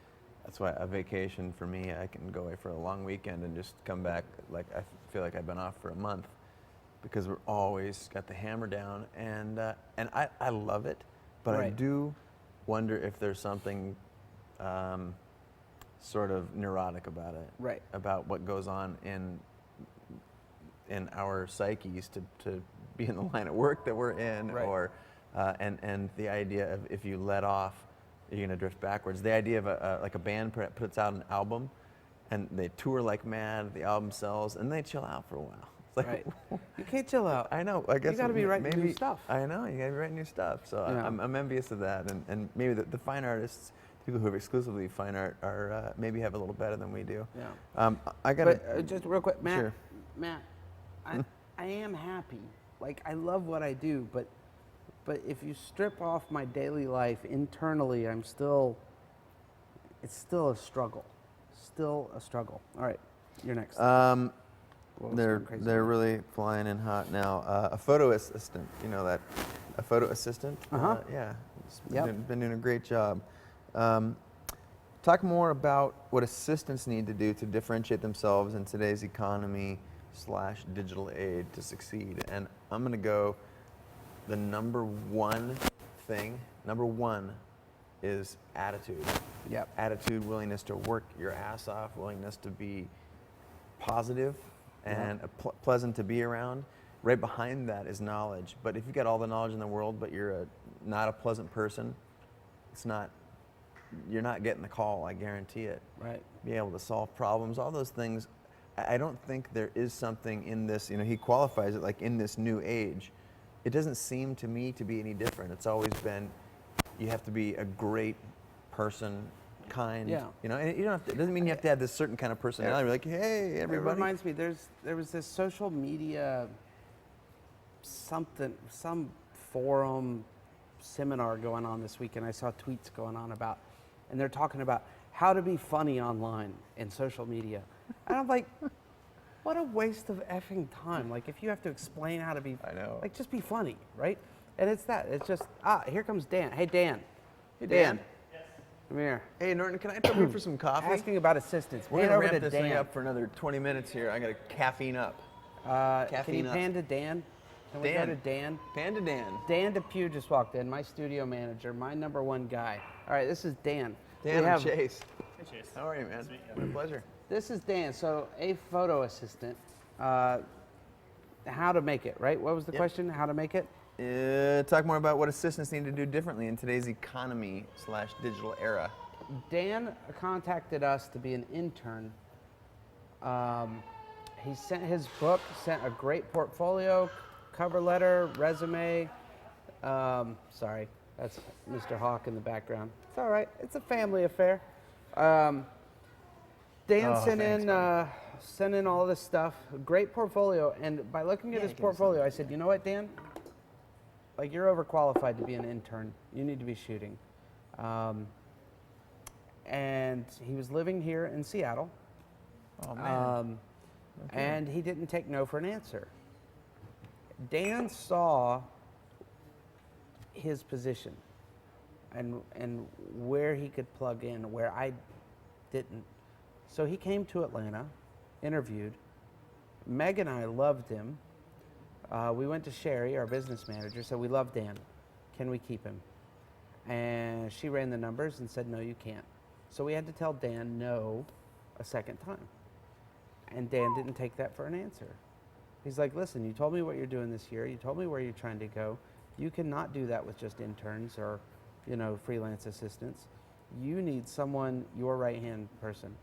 that's why a vacation for me, I can go away for a long weekend and just come back like I feel like I've been off for a month, because we're always got the hammer down, and I love it, but Right. I do wonder if there's something sort of neurotic about it, Right. about what goes on in our psyches to be in the line of work that we're in, Right. or and the idea of if you let off, you're gonna drift backwards. The idea of like a band puts out an album, and they tour like mad. The album sells, and they chill out for a while. It's like, Right. You can't chill out. I know. I guess You got to be writing maybe, new stuff. I know you got to be writing new stuff. So Yeah. I'm envious of that, and maybe the fine artists, people who have exclusively fine art, are maybe have a little better than we do. Yeah. I got But just real quick, Matt. Sure. Matt, I am happy. Like I love what I do, but if you strip off my daily life internally, it's still a struggle. Still a struggle. All right, you're next. Well, it's going crazy. They're really flying in hot now. A photo assistant, you know that? A photo assistant? Uh-huh. Yeah, it's Yep. been doing a great job. Talk more about what assistants need to do to differentiate themselves in today's economy / digital age to succeed. And I'm going to go the number one is attitude. Yep. Attitude, willingness to work your ass off, willingness to be positive and pleasant to be around. Right behind that is knowledge. But if you've got all the knowledge in the world, but you're not a pleasant person, you're not getting the call, I guarantee it. Right. Be able to solve problems, all those things. I don't think there is something in this, he qualifies it like in this new age. It doesn't seem to me to be any different. It's always been, you have to be a great person, kind. Yeah. And you don't have to, it doesn't mean you have to have this certain kind of personality. Like, hey, everybody. It reminds me, there was this social media some forum seminar going on this week, and I saw tweets going on about, and they're talking about how to be funny online in social media. And I'm like, what a waste of effing time. Like, if you have to explain how to be, I know. like, just be funny, right? And it's just, here comes Dan. Hey, Dan. Hey, Dan. Yes. Come here. Hey, Norton, can I come in for some coffee? Asking about assistance. We're Pan going to over ramp to this thing Dan. up for another 20 minutes here. I got to caffeine up. Can Caffeine you up. pan to Dan? Can we go to Dan? Panda Dan. Dan DePue just walked in, my studio manager, my number one guy. All right, this is Dan. Dan, I'm Chase. Hey, Chase. How are you, man? Nice to meet you. My pleasure. This is Dan. So, a photo assistant. How to make it, right? What was the question? How to make it? Talk more about what assistants need to do differently in today's economy/digital era. Dan contacted us to be an intern. He sent his book, sent a great portfolio, cover letter, resume. Sorry, that's Mr. Hawk in the background. It's all right. It's a family affair. Dan sent in all this stuff. Great portfolio. And by looking at his portfolio, I said, you know what, Dan? Like, you're overqualified to be an intern. You need to be shooting. And he was living here in Seattle. Oh, man. And he didn't take no for an answer. Dan saw his position and where he could plug in, where I didn't. So he came to Atlanta, interviewed. Meg and I loved him. We went to Sherry, our business manager, said, we love Dan. Can we keep him? And she ran the numbers and said, no, you can't. So we had to tell Dan no a second time. And Dan didn't take that for an answer. He's like, listen, you told me what you're doing this year. You told me where you're trying to go. You cannot do that with just interns or, freelance assistants. You need someone, your right-hand person.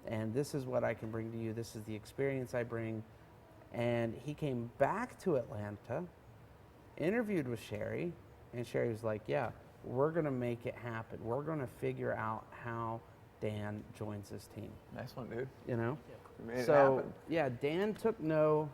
And this is what I can bring to you. This is the experience I bring. And he came back to Atlanta, interviewed with Sherry, and Sherry was like, yeah, we're going to make it happen. We're going to figure out how Dan joins this team. Nice one, dude. You know? You made it So, happen. yeah, Dan took no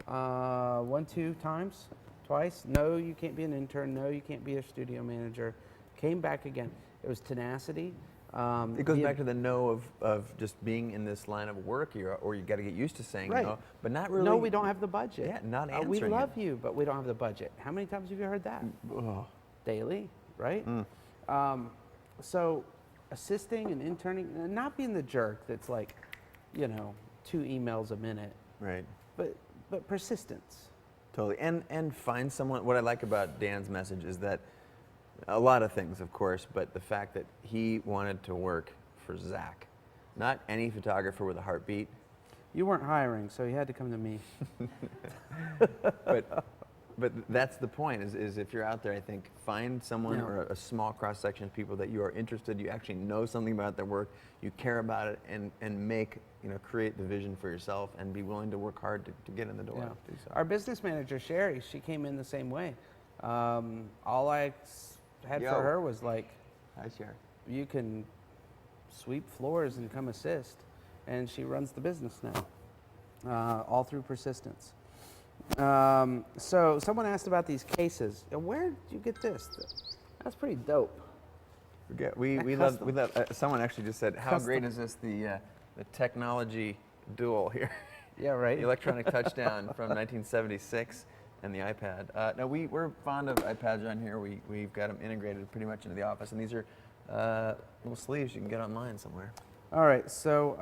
2 times, twice. No, you can't be an intern. No, you can't be a studio manager. Came back again. It was tenacity. It goes back to the no of just being in this line of work, or you got to get used to saying Right. no, but not really. No, we don't have the budget. Yeah, not We answering love it. you, but we don't have the budget. How many times have you heard that? Oh. Daily, right? So assisting and interning, and not being the jerk that's like, 2 emails a minute, Right. but persistence. Totally. And find someone. What I like about Dan's message is that a lot of things, of course, but the fact that he wanted to work for Zack, not any photographer with a heartbeat. You weren't hiring, so you had to come to me. But that's the point, is if you're out there, I think, find someone Yeah. or a small cross-section of people that you are interested, you actually know something about their work, you care about it, and make, create the vision for yourself and be willing to work hard to get in the door. Yeah. Do so. Our business manager, Sherry, she came in the same way. All I had Yo. for her was like, Hi, Sharon. you can sweep floors and come assist. And she runs the business now, all through persistence. So someone asked about these cases. Where did you get this? That's pretty dope. We love. Someone actually just said, "How great is this? The technology duel here." Yeah, right. The electronic touchdown from 1976 and the iPad. No, we're fond of iPads around here. We've got them integrated pretty much into the office, and these are little sleeves you can get online somewhere. All right. So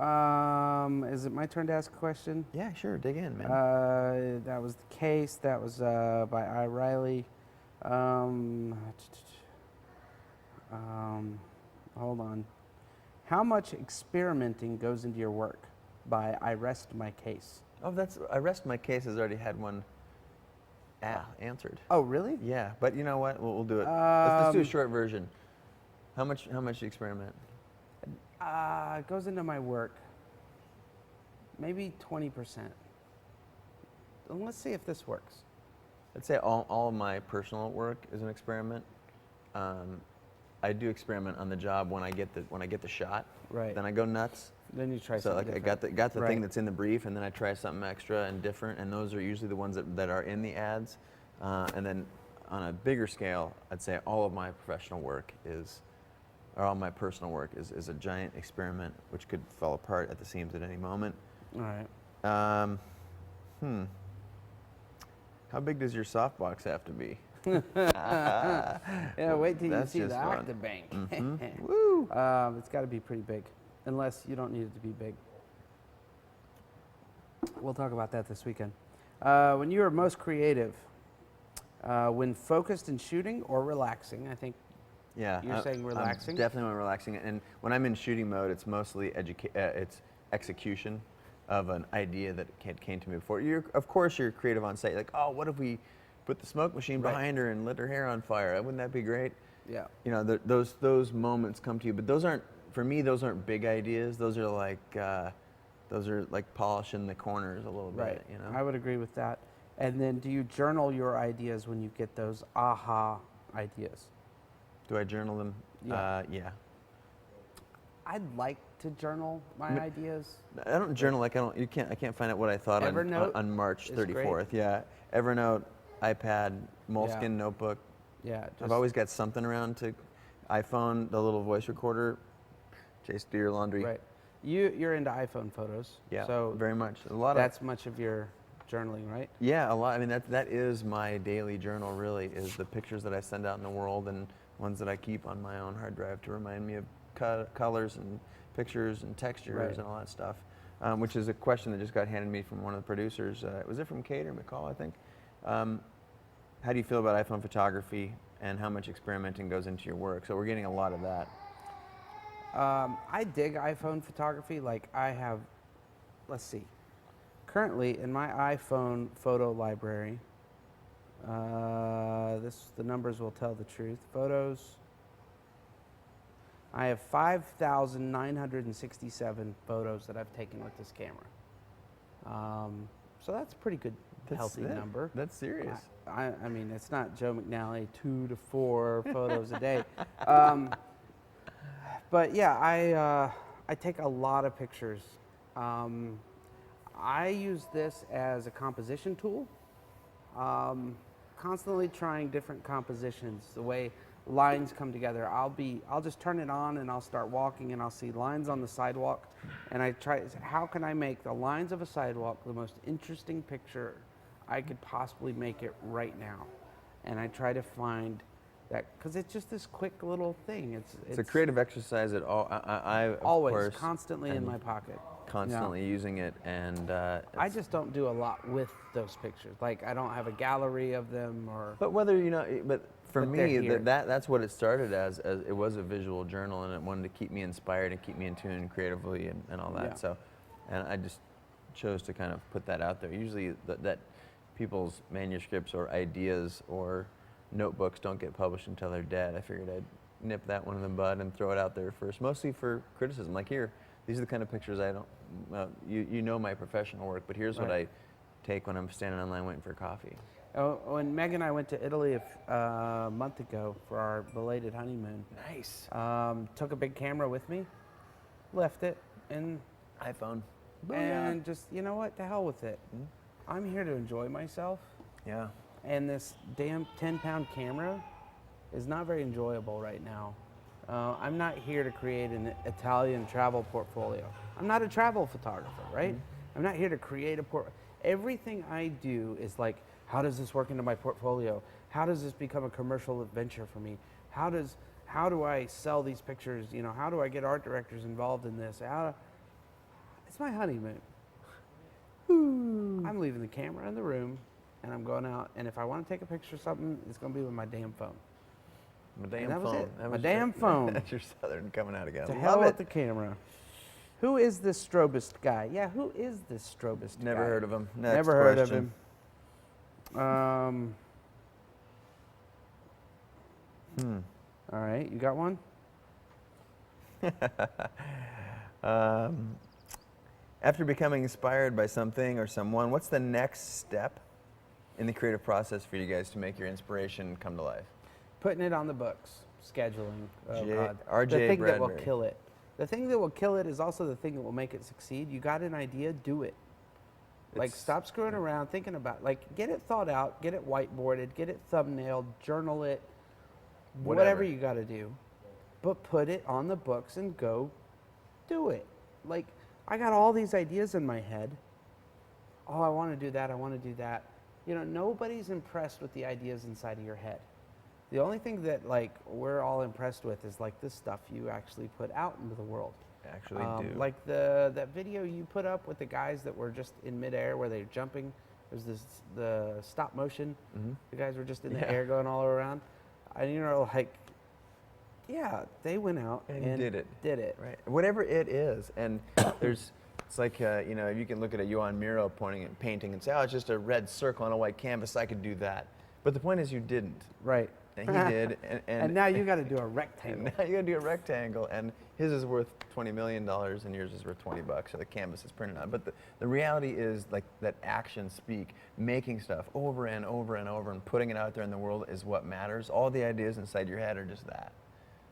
is it my turn to ask a question? Yeah, sure. Dig in, man. That was the case. That was by I. Riley. Um, hold on. How much experimenting goes into your work? By I Rest My Case. Oh, I Rest My Case has already had one answered. Oh, really? Yeah, but you know what? We'll do it. Let's do a Um, short version. How much do you experiment? It goes into my work. Maybe 20%. Let's see if this works. I'd say all of my personal work is an experiment. I do experiment on the job when I get the shot. Right. Then I go nuts. Then you try So something like different. I got the Right. thing that's in the brief, and then I try something extra and different, and those are usually the ones that are in the ads. And then on a bigger scale, I'd say all of my professional work all my personal work is a giant experiment, which could fall apart at the seams at any moment. All right. How big does your softbox have to be? Yeah, wait till you That's see the just fun. Octabank. Woo! It's got to be pretty big, unless you don't need it to be big. We'll talk about that this weekend. When you are most creative, when focused in shooting or relaxing, I think Yeah, you're saying relaxing? Definitely when relaxing, and when I'm in shooting mode, it's mostly it's execution of an idea that came to me before. Of course, you're creative on site. Like, oh, what if we put the smoke machine Right. behind her and lit her hair on fire? Wouldn't that be great? Yeah. You know, those moments come to you, but those aren't big ideas. Those are like polishing the corners a little Right. bit. You know. I would agree with that. And then, do you journal your ideas when you get those aha ideas? Do I journal them? Yeah. Yeah. I'd like to journal my ideas. I don't journal like I can't find out what I thought on March is 34th. Yeah, Evernote, iPad, Moleskine notebook. Yeah. I've always got something around to iPhone, the little voice recorder. Chase, do your laundry. Right. You're into iPhone photos. Yeah. So very much. A lot that's much of your journaling, right? Yeah, a lot. I mean, that is my daily journal. Really, is the pictures that I send out in the world and ones that I keep on my own hard drive to remind me of colors and pictures and textures Right. and all that stuff. Which is a question that just got handed me from one of the producers. Was it from Kate or McCall, I think? How do you feel about iPhone photography and how much experimenting goes into your work? So we're getting a lot of that. I dig iPhone photography. Like I have, let's see, currently in my iPhone photo library, the numbers will tell the truth. Photos, I have 5,967 photos that I've taken with this camera. So that's a pretty good, healthy number. That's serious. I mean, it's not Joe McNally, 2 to 4 photos a day. But yeah, I take a lot of pictures. I use this as a composition tool. Constantly trying different compositions, the way lines come together. I'll just turn it on and I'll start walking and I'll see lines on the sidewalk, and I try, how can I make the lines of a sidewalk the most interesting picture I could possibly make it right now? And I try to find that, because it's just this quick little thing. It's a creative exercise at all. I of always course, constantly in my pocket. constantly using it, and I just don't do a lot with those pictures. Like I don't have a gallery of them, or. But whether but for But they're me, here. that's what it started as it was a visual journal, and it wanted to keep me inspired and keep me in tune creatively and all that. Yeah. So, and I just chose to kind of put that out there. Usually, that people's manuscripts or ideas or notebooks don't get published until they're dead. I figured I'd nip that one in the bud and throw it out there first, mostly for criticism. Like here, these are the kind of pictures I don't. You know my professional work, but here's what I take when I'm standing in line waiting for coffee. Oh, when Meg and I went to Italy a month ago for our belated honeymoon. Nice. Took a big camera with me, left it, and iPhone. and just, you know what, to hell with it. I'm here to enjoy myself, Yeah. and this damn 10-pound camera is not very enjoyable right now. I'm not here to create an Italian travel portfolio. I'm not a travel photographer, right? I'm not here to create a Everything I do is like, how does this work into my portfolio? How does this become a commercial adventure for me? How do I sell these pictures? You know, how do I get art directors involved in this? It's my honeymoon. I'm leaving the camera in the room, and I'm going out, and if I want to take a picture of something, it's going to be with my damn phone. My damn that was phone. it. That My was damn phone. That's your Southern coming out again. To Love hell it. with the camera. Who is this strobist guy? Yeah, who is this strobist guy? Never heard of him. Next Never heard question. of him. All right, you got one? After becoming inspired by something or someone, what's the next step in the creative process for you guys to make your inspiration come to life? Putting it on the books, scheduling. Oh, God. R.J. The thing that will Bradbury. kill it. The thing that will kill it is also the thing that will make it succeed. You got an idea, do it. Like, It's- stop screwing around, thinking about, like, get it thought out, get it whiteboarded, get it thumbnailed, journal it, whatever you got to do. But put it on the books and go do it. Like, I got all these ideas in my head. Oh, I want to do that, I want to do that. You know, nobody's impressed with the ideas inside of your head. The only thing that, like, we're all impressed with is, like, this stuff you actually put out into the world. Actually do. Like that video you put up with the guys that were just in midair where they're jumping. There's the stop motion. The guys were just in the air going all around. And you know, like, yeah, they went out and did it. Did it. Right. Whatever it is. And it's like, you know, you can look at a Johan Miro pointing at painting and say, oh, it's just a red circle on a white canvas. I could do that. But the point is you didn't. Right. And he did. And now you got to do a rectangle. And now you got to do a rectangle. And his is worth $20 million and yours is worth $20, so the canvas is printed on. But the reality is, like, that actions speak. Making stuff over and over and over and putting it out there in the world is what matters. All the ideas inside your head are just that.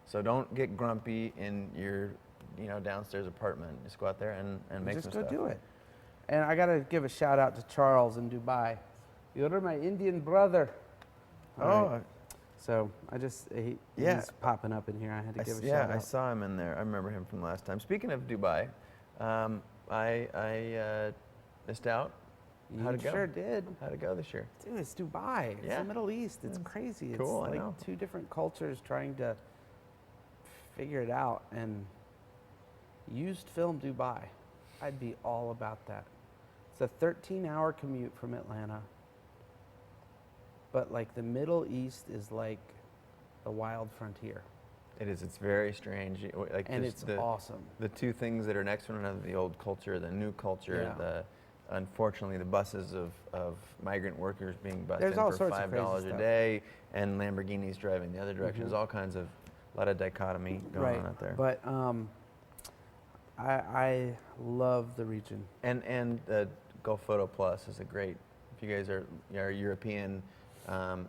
So don't get grumpy in your, you know, downstairs apartment. Just go out there and make some stuff. Just go do it. And I got to give a shout out to Charles in Dubai. You're my Indian brother. All right. So I just, he's popping up in here. I had to give a shout out. Yeah, I saw him in there. I remember him from last time. Speaking of Dubai, I missed out. How'd it go? Sure did. How'd it go this year? Dude, it's Dubai. It's Yeah. the Middle East. It's crazy. Cool, It's I like know. two different cultures trying to figure it out. And used film Dubai. I'd be all about that. It's a 13-hour commute from Atlanta. But like the Middle East is like the wild frontier. It is. It's very strange. Like, And just it's awesome. The two things that are next to one another, the old culture, the new culture, Yeah. Unfortunately, the buses of migrant workers being bused There's in all for sorts of crazy $5 a stuff. day, and Lamborghinis driving the other direction. There's all kinds of, a lot of dichotomy going on out there. But I love the region. And Gulf Photo Plus is a great, if you guys are European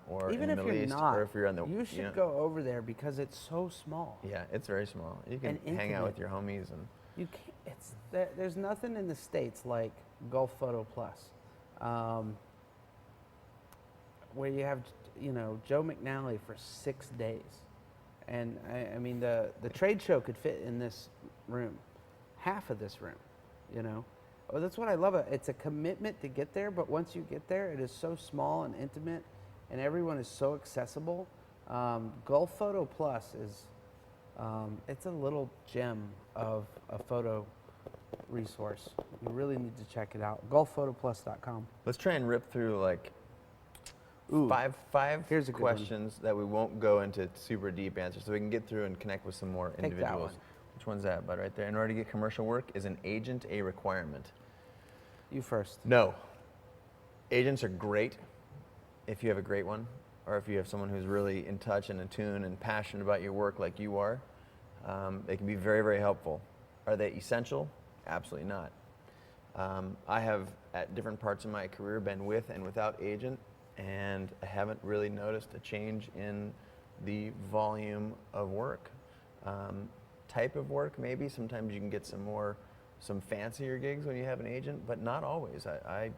or Even in the if Middle you're East, not, or if you're on the, you should know, go over there because it's so small. Yeah, it's very small. You can And hang out intimate. with your homies and. You can't. There's nothing in the States like Gulf Photo Plus, where you have, you know, Joe McNally for 6 days, and I mean the trade show could fit in this room, half of this room, you know. Oh, that's what I love. It's a commitment to get there, but once you get there, it is so small and intimate, and everyone is so accessible. Gulf Photo Plus is. It's a little gem of a photo resource. You really need to check it out. GulfPhotoPlus.com. Let's try and rip through like Ooh, five here's a good one. questions that we won't go into super deep answers, so we can get through and connect with some more Take that individuals. one. Which one's that, bud? Right there. In order to get commercial work, is an agent a requirement? You first. No. Agents are great if you have a great one, or if you have someone who's really in touch and in tune and passionate about your work like you are. They can be very, very helpful. Are they essential? Absolutely not. I have, at different parts of my career, been with and without agent, and I haven't really noticed a change in the volume of work. Type of work, maybe. Sometimes you can get some fancier gigs when you have an agent, but not always. I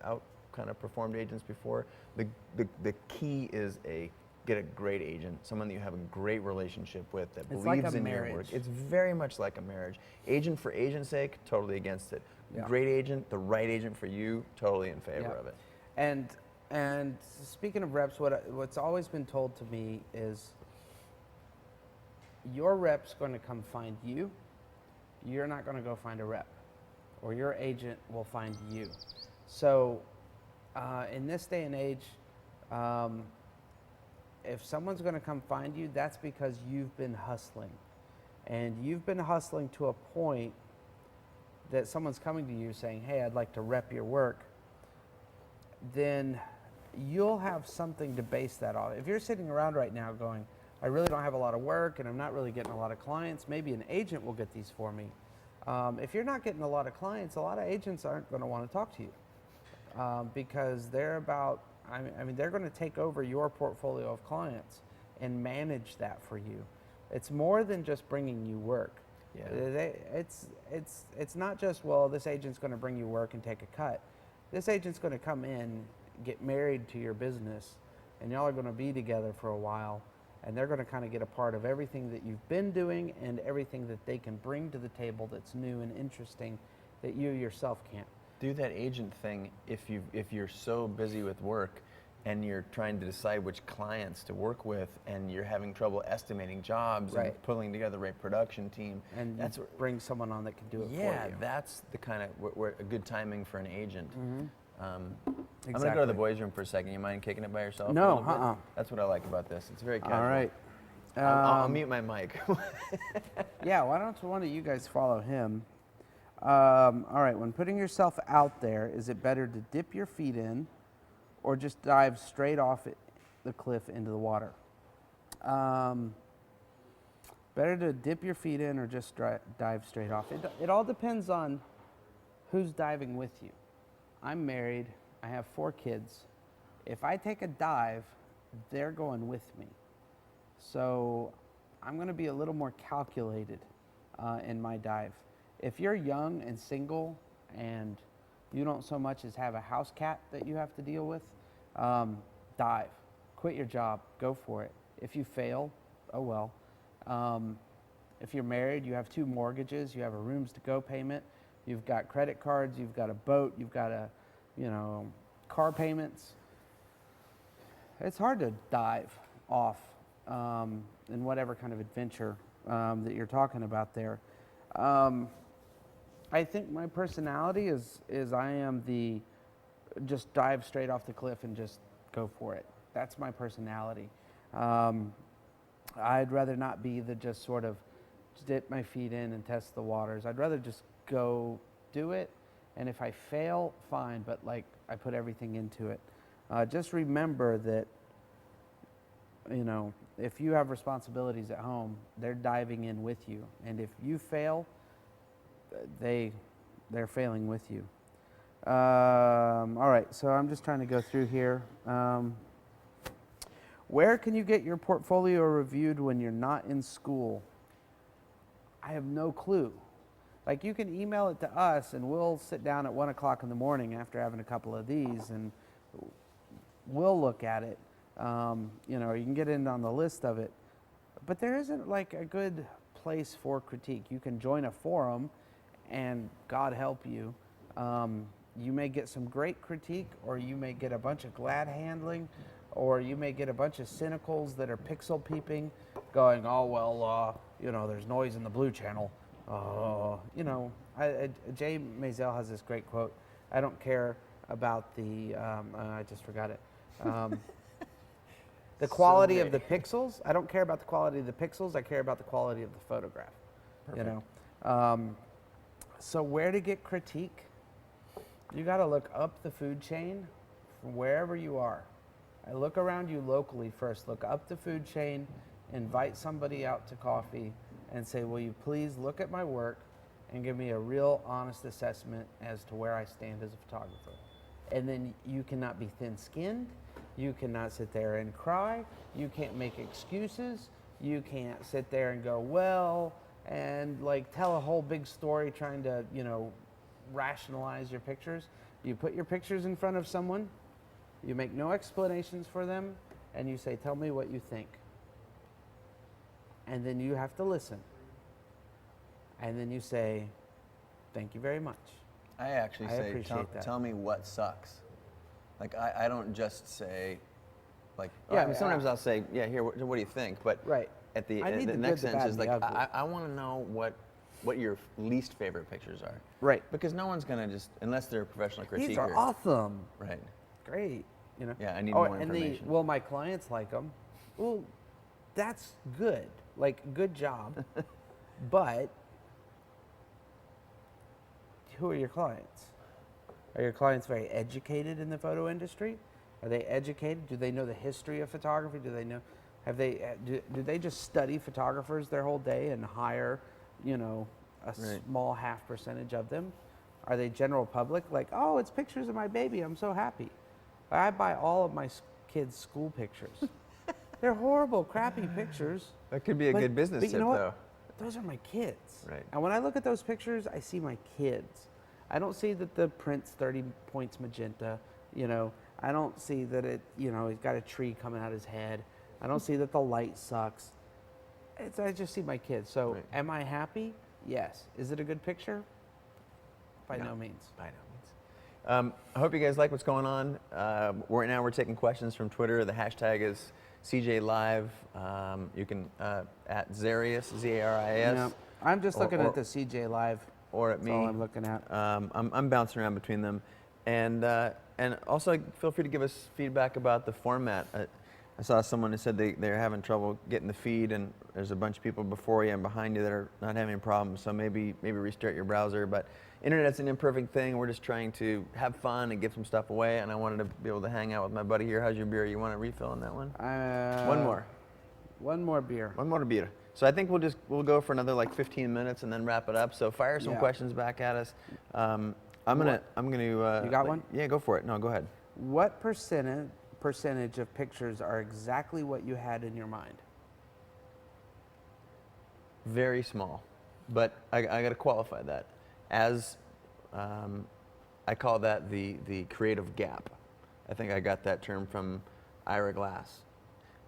have kind of performed agents before. The key is get a great agent, someone that you have a great relationship with that It's believes like a in your marriage. work. It's very much like a marriage. Agent for agent's sake, totally against it. Yeah. Great agent, the right agent for you, totally in favor Yeah. of it. And speaking of reps, what's always been told to me is your rep's going to come find you. You're not going to go find a rep, or your agent will find you. So In this day and age, if someone's going to come find you, that's because you've been hustling. And you've been hustling to a point that someone's coming to you saying, hey, I'd like to rep your work, then you'll have something to base that on. If you're sitting around right now going, I really don't have a lot of work and I'm not really getting a lot of clients, maybe an agent will get these for me. If you're not getting a lot of clients, a lot of agents aren't going to want to talk to you because they're about, I mean, they're going to take over your portfolio of clients and manage that for you. It's more than just bringing you work. Yeah. It's not just, well, this agent's going to bring you work and take a cut. This agent's going to come in, get married to your business, and y'all are going to be together for a while, and they're going to kind of get a part of everything that you've been doing and everything that they can bring to the table that's new and interesting that you yourself can't. Do that agent thing if you're so busy with work and you're trying to decide which clients to work with and you're having trouble estimating jobs Right. and pulling together the right production team. And that's bring someone on that can do it for you. Yeah, that's the kind of where a good timing for an agent. Mm-hmm. I'm Exactly. going to go to the boys' room for a second. You mind kicking it by yourself? No, a little bit? uh-uh. That's what I like about this. It's very casual. All right. I'll mute my mic. Yeah, why don't one of you guys follow him? All right, when putting yourself out there, is it better to dip your feet in or just dive straight off the cliff into the water? Better to dip your feet in or just dive straight off? It all depends on who's diving with you. I'm married. I have 4 kids. If I take a dive, they're going with me. So I'm going to be a little more calculated in my dive. If you're young and single and you don't so much as have a house cat that you have to deal with, dive. Quit your job. Go for it. If you fail, oh well. If you're married, you have 2 mortgages, you have a rooms to go payment, you've got credit cards, you've got a boat, you've got car payments. It's hard to dive off in whatever kind of adventure that you're talking about there. I think my personality is I am the just dive straight off the cliff and just go for it. That's my personality. I'd rather not be the just sort of dip my feet in and test the waters. I'd rather just go do it, and if I fail, fine, but like I put everything into it. Just remember that, if you have responsibilities at home, they're diving in with you, and if you fail, they're failing with you. All right, so I'm just trying to go through here. Where can you get your portfolio reviewed when you're not in school? I have no clue. Like, you can email it to us and we'll sit down at 1 o'clock in the morning after having a couple of these and we'll look at it. You can get in on the list of it. But there isn't like a good place for critique. You can join a forum and God help you. You may get some great critique, or you may get a bunch of glad handling, or you may get a bunch of cynicals that are pixel peeping going, oh, well, there's noise in the blue channel. Jay Maisel has this great quote. I don't care about the, I just forgot it. The quality of the pixels. I don't care about the quality of the pixels. I care about the quality of the photograph. Perfect. So where to get critique? You got to look up the food chain from wherever you are. I look around you locally first. Look up the food chain, invite somebody out to coffee, and say, will you please look at my work and give me a real honest assessment as to where I stand as a photographer. And then you cannot be thin-skinned. You cannot sit there and cry. You can't make excuses. You can't sit there and go, well, and like tell a whole big story trying to, rationalize your pictures. You put your pictures in front of someone, you make no explanations for them, and you say, tell me what you think. And then you have to listen. And then you say, thank you very much. I actually say, tell me what sucks. Like, I don't just say, like, sometimes I'll say, yeah, here, what do you think? But right. At the next sentence is like, I want to know what your least favorite pictures are. Right. Because no one's going to just, unless they're a professional critiquer. These are awesome. Right. great. You know. Yeah, I need Oh, more and information. well, my clients like them. Well, that's good. Like, good job. But who are your clients? Are your clients very educated in the photo industry? Are they educated? Do they know the history of photography? Do they know? Have they? Do they just study photographers their whole day and hire, you know, a Right. small half percentage of them? Are they general public? Like, oh, it's pictures of my baby. I'm so happy. I buy all of my kids' school pictures. They're horrible, crappy pictures. That could be a good business but you tip, know what? though. Those are my kids. Right. And when I look at those pictures, I see my kids. I don't see that the print's 30 points magenta. You know, I don't see that it, you know, he's got a tree coming out his head. I don't see that the light sucks. I just see my kids. So Right. am I happy? Yes. Is it a good picture? By no means. By no means. I hope you guys like what's going on. Right now we're taking questions from Twitter. The hashtag is CJ Live. You can at Zarias, Z-A-R-I-S. No, I'm just or- looking or- at the CJ Live. Or at That's me. all I'm looking at. I'm bouncing around between them, and also feel free to give us feedback about the format. I saw someone who said they're having trouble getting the feed, and there's a bunch of people before you and behind you that are not having problems. So maybe restart your browser. But internet's an imperfect thing. We're just trying to have fun and give some stuff away. And I wanted to be able to hang out with my buddy here. How's your beer? You want a refill on that one? One more. One more beer. One more beer. So I think we'll go for another like 15 minutes and then wrap it up. So fire some questions back at us. I'm gonna. You got one? Yeah, go for it. No, go ahead. What percentage of pictures are exactly what you had in your mind? Very small, but I got to qualify that as I call that the creative gap. I think I got that term from Ira Glass.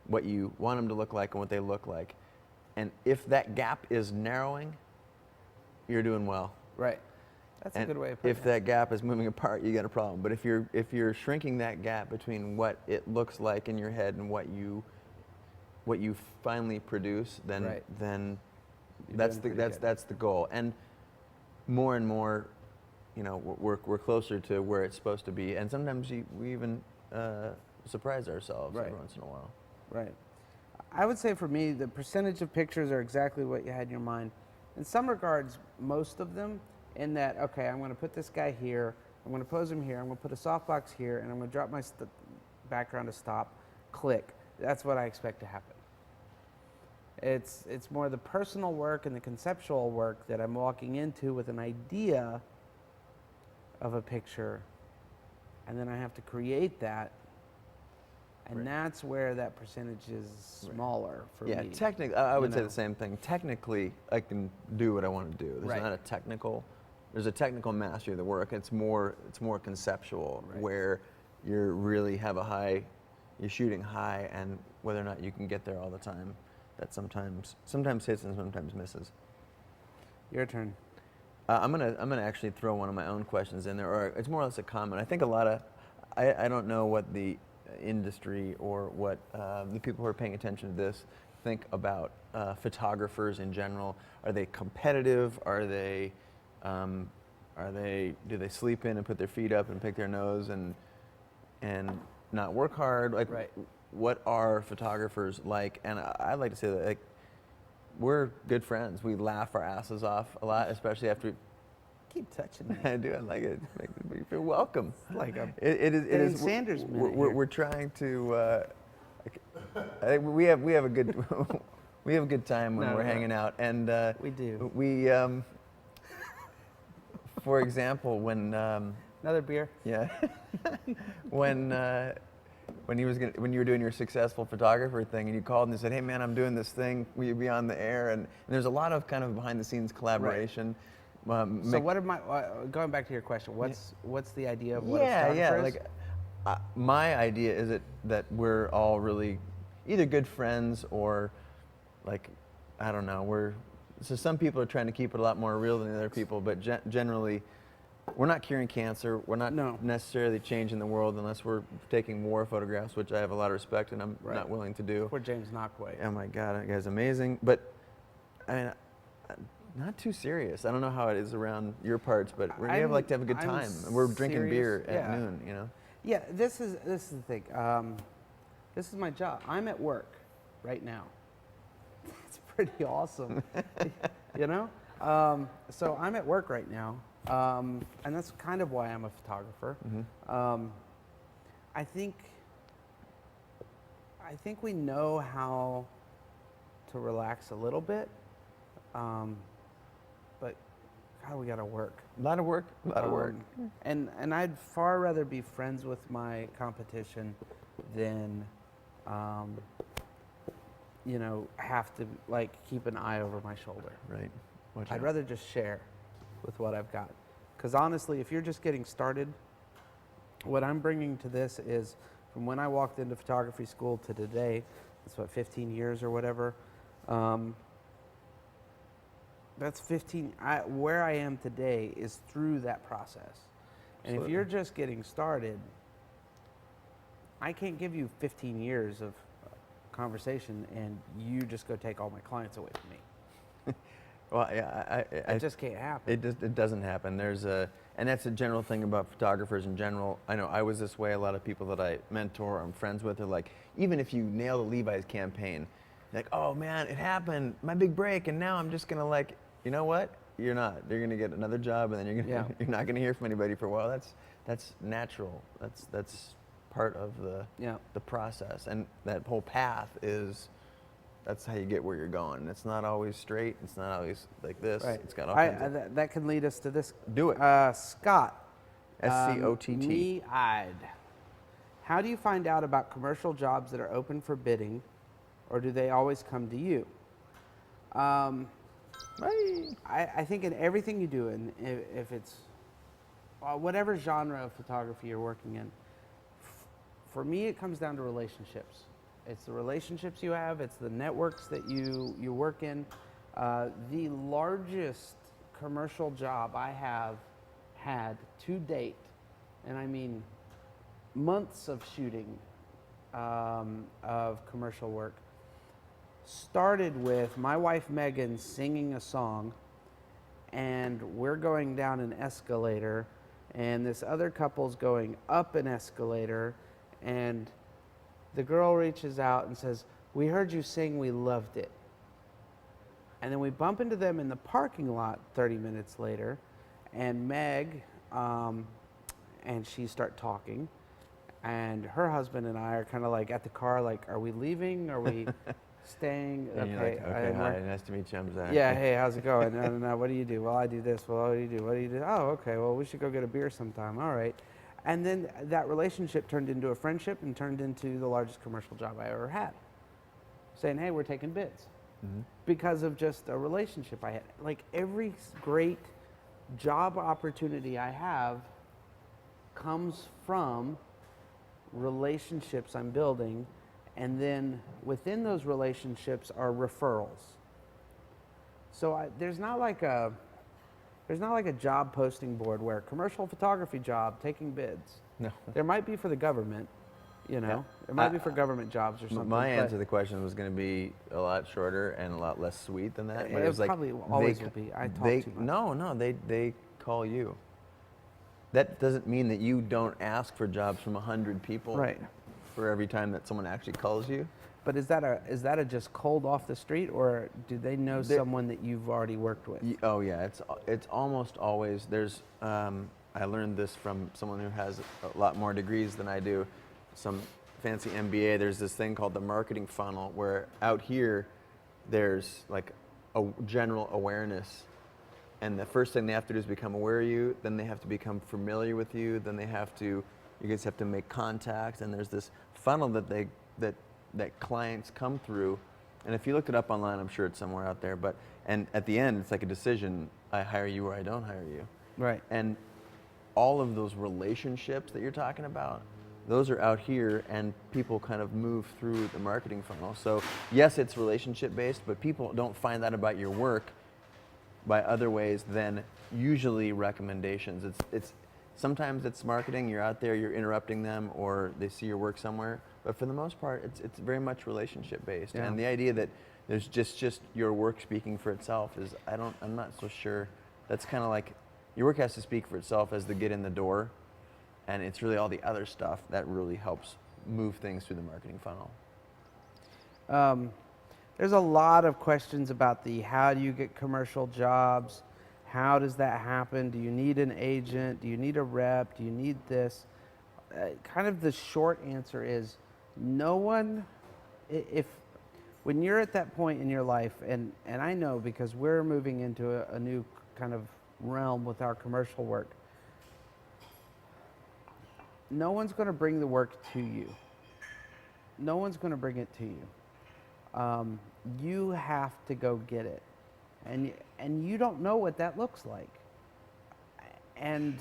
What you want them to look like and what they look like, and if that gap is narrowing, you're doing well. Right. That's a good way of putting it. If that gap is moving apart, you got a problem. But if you're shrinking that gap between what it looks like in your head and what you finally produce, then Right. then You're that's doing the pretty good. that's the goal. And more, you know, we're closer to where it's supposed to be. And sometimes we even surprise ourselves Right. every once in a while. Right. I would say for me, the percentage of pictures are exactly what you had in your mind. In some regards, most of them, in that, okay, I'm going to put this guy here, I'm going to pose him here, I'm going to put a softbox here, and I'm going to drop my background to stop, click. That's what I expect to happen. It's more the personal work and the conceptual work that I'm walking into with an idea of a picture, and then I have to create that. And Right. that's where that percentage is smaller for Yeah, me. technically, I would you say know. the same thing. Technically, I can do what I want to do. There's Right. not a technical. There's a technical mastery of the work. It's more conceptual, Right. where you really have you're shooting high, and whether or not you can get there all the time, that sometimes hits and sometimes misses. Your turn. I'm gonna actually throw one of my own questions in there, or it's more or less a comment. I think a lot of, I don't know what the industry or what the people who are paying attention to this think about photographers in general. Are they competitive? Do they sleep in and put their feet up and pick their nose and not work hard? Like, Right. what are photographers like? And I'd like to say that, like, we're good friends. We laugh our asses off a lot, especially after. Keep touching me. I do. I like it. Makes me feel welcome. Like a It is. Sanders minute here. We're trying to. I think we have a good we have a good time when No, we're no. hanging out, and We do. We, for example, when Another beer. yeah, when you were doing your successful photographer thing, and you called and you said, "Hey man, I'm doing this thing. Will you be on the air?" And there's a lot of kind of behind the scenes collaboration. So what am I, going back to your question, what's the idea of what a photographer Yeah. is? Like, my idea is that we're all really either good friends or, like, I don't know. So some people are trying to keep it a lot more real than other people, but generally, we're not curing cancer. We're not necessarily changing the world unless we're taking war photographs, which I have a lot of respect and I'm not willing to do. Poor James Knockway. Oh my God, that guy's amazing. But I mean, not too serious. I don't know how it is around your parts, but we like to have a good time. We're drinking beer at noon, you know. Yeah, this is the thing. This is my job. I'm at work right now. That's pretty awesome, you know. So I'm at work right now, and that's kind of why I'm a photographer. I think we know how to relax a little bit, but God, we got to work. A lot of work. A lot of work. And I'd far rather be friends with my competition than, you know, have to like keep an eye over my shoulder. Right. I'd rather just share with what I've got. Because honestly, if you're just getting started, what I'm bringing to this is from when I walked into photography school to today, that's what, 15 years or whatever. That's 15, where I am today is through that process. And if you're just getting started, I can't give you 15 years of conversation and you just go take all my clients away from me. Well, yeah, It just can't happen. It doesn't happen. And that's a general thing about photographers in general. I know I was this way. A lot of people that I mentor, I'm friends with, are like, even if you nail the Levi's campaign, like, oh man, it happened, my big break, and now I'm just gonna like, you know what? You're not. You're gonna get another job, and then you're not gonna hear from anybody for a while. That's natural. That's part of the process, and that whole path is. That's how you get where you're going. It's not always straight. It's not always like this. Right. It's got all kinds of... That can lead us to this. Do it. Scott. SCOTT. Me-eyed. How do you find out about commercial jobs that are open for bidding, or do they always come to you? I think in everything you do, and if it's whatever genre of photography you're working in, for me it comes down to relationships. It's the relationships you have, it's the networks that you work in. The largest commercial job I have had to date, and I mean months of shooting of commercial work, started with my wife Megan singing a song, and we're going down an escalator, and this other couple's going up an escalator, and the girl reaches out and says, "We heard you sing, we loved it." And then we bump into them in the parking lot 30 minutes later, and Meg and she start talking, and her husband and I are kind of like at the car, like, are we leaving? Are we staying? And you're like, okay, hi, nice to meet you, I'm Zach. Yeah, hey, how's it going? No, what do you do? Well, I do this. Well, what do you do? What do you do? Oh, okay, well, we should go get a beer sometime. All right. And then that relationship turned into a friendship and turned into the largest commercial job I ever had. Saying, hey, we're taking bids. Because of just a relationship I had. Like every great job opportunity I have comes from relationships I'm building, and then within those relationships are referrals. So there's not like a job posting board where commercial photography job taking bids. No. There might be for the government, you know. It might be for government jobs or something. My answer to the question was going to be a lot shorter and a lot less sweet than that. But It was like probably always will be. I talk too much. No, they call you. That doesn't mean that you don't ask for jobs from 100 people for every time that someone actually calls you. But is that a just cold off the street, or do they know someone that you've already worked with? Oh yeah, it's almost always there's. I learned this from someone who has a lot more degrees than I do, some fancy MBA. There's this thing called the marketing funnel, where out here there's like a general awareness, and the first thing they have to do is become aware of you. Then they have to become familiar with you. Then you guys have to make contact, and there's this funnel that clients come through. And if you look it up online, I'm sure it's somewhere out there, and at the end, it's like a decision. I hire you or I don't hire you. Right. And all of those relationships that you're talking about, those are out here, and people kind of move through the marketing funnel. So yes, it's relationship based, but people don't find that about your work by other ways than usually recommendations. Sometimes it's marketing, you're out there, you're interrupting them, or they see your work somewhere. But for the most part, it's very much relationship based. Yeah. And the idea that there's just your work speaking for itself is, I'm not so sure. That's kind of like, your work has to speak for itself as the get in the door. and it's really all the other stuff that really helps move things through the marketing funnel. There's a lot of questions about how do you get commercial jobs? How does that happen? Do you need an agent? Do you need a rep? Do you need this? Kind of the short answer is no one, when you're at that point in your life, and I know because we're moving into a new kind of realm with our commercial work, no one's going to bring the work to you. No one's going to bring it to you. You have to go get it, and you don't know what that looks like. And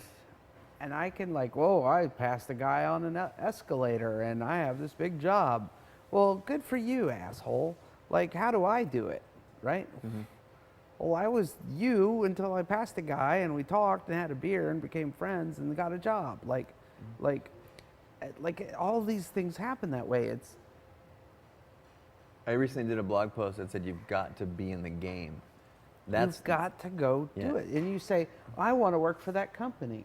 I can whoa, I passed a guy on an escalator, and I have this big job. Well, good for you, asshole. How do I do it, right? Mm-hmm. Well, I was you until I passed a guy, and we talked and had a beer and became friends and got a job. All these things happen that way. I recently did a blog post that said you've got to be in the game. You've got to go do it. And you say, I want to work for that company.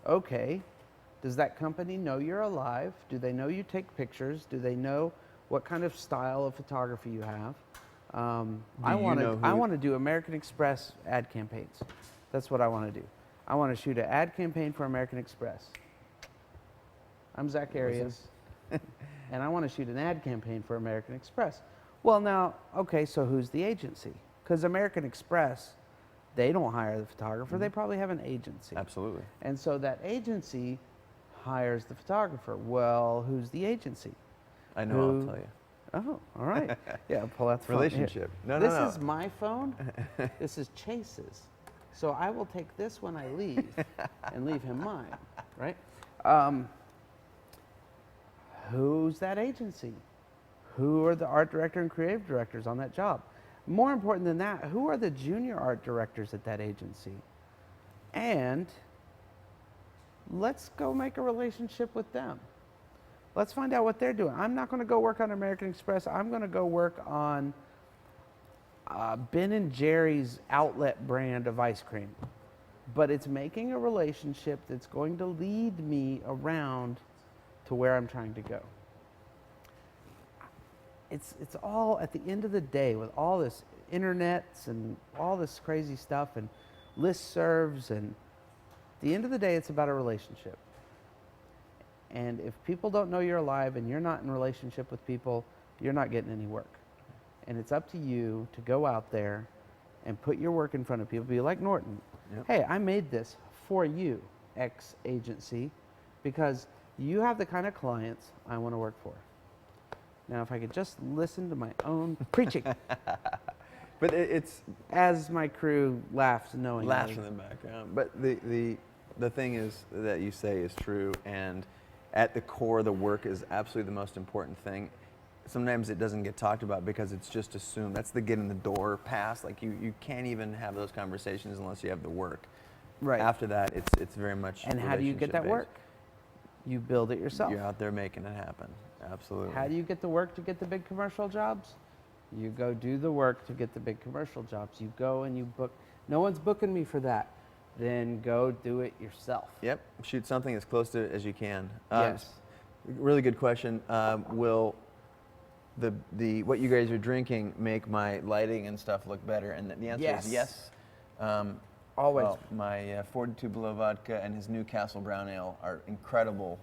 Okay. Does that company know you're alive? Do they know you take pictures? Do they know what kind of style of photography you have? I want to do American Express ad campaigns. That's what I want to do. I want to shoot an ad campaign for American Express. I'm Zack Arias, and I want to shoot an ad campaign for American Express. Well, now, okay, so who's the agency? Because American Express, they don't hire the photographer. They probably have an agency. Absolutely. And so that agency hires the photographer. Well, who's the agency? I know, I'll tell you. Oh, all right. Yeah, pull out the phone. Relationship. No. This is my phone. This is Chase's. So I will take this when I leave and leave him mine, right? Who's that agency? Who are the art director and creative directors on that job? More important than that, who are the junior art directors at that agency? And let's go make a relationship with them. Let's find out what they're doing. I'm not going to go work on American Express. I'm going to go work on Ben and Jerry's outlet brand of ice cream. But it's making a relationship that's going to lead me around to where I'm trying to go. It's all, at the end of the day, with all this internets and all this crazy stuff and listservs, and at the end of the day, it's about a relationship. And if people don't know you're alive and you're not in relationship with people, you're not getting any work. And it's up to you to go out there and put your work in front of people. Be like Norton. Yep. Hey, I made this for you, X agency, because you have the kind of clients I want to work for. Now, if I could just listen to my own preaching. But it's... As my crew laughs knowingly. Laughs in the background. But the thing is that you say is true, and at the core, the work is absolutely the most important thing. Sometimes it doesn't get talked about because it's just assumed. That's the get in the door pass. You can't even have those conversations unless you have the work. Right. After that, it's very much. And how do you get that work? You build it yourself. You're out there making it happen. Absolutely. How do you get the work to get the big commercial jobs? You go do the work to get the big commercial jobs. You go and you book. No one's booking me for that. Then go do it yourself. Yep. Shoot something as close to it as you can. Yes. Really good question. Will what you guys are drinking make my lighting and stuff look better? And the answer is yes. Always. Well, my 42 Below vodka and his Newcastle Brown Ale are incredible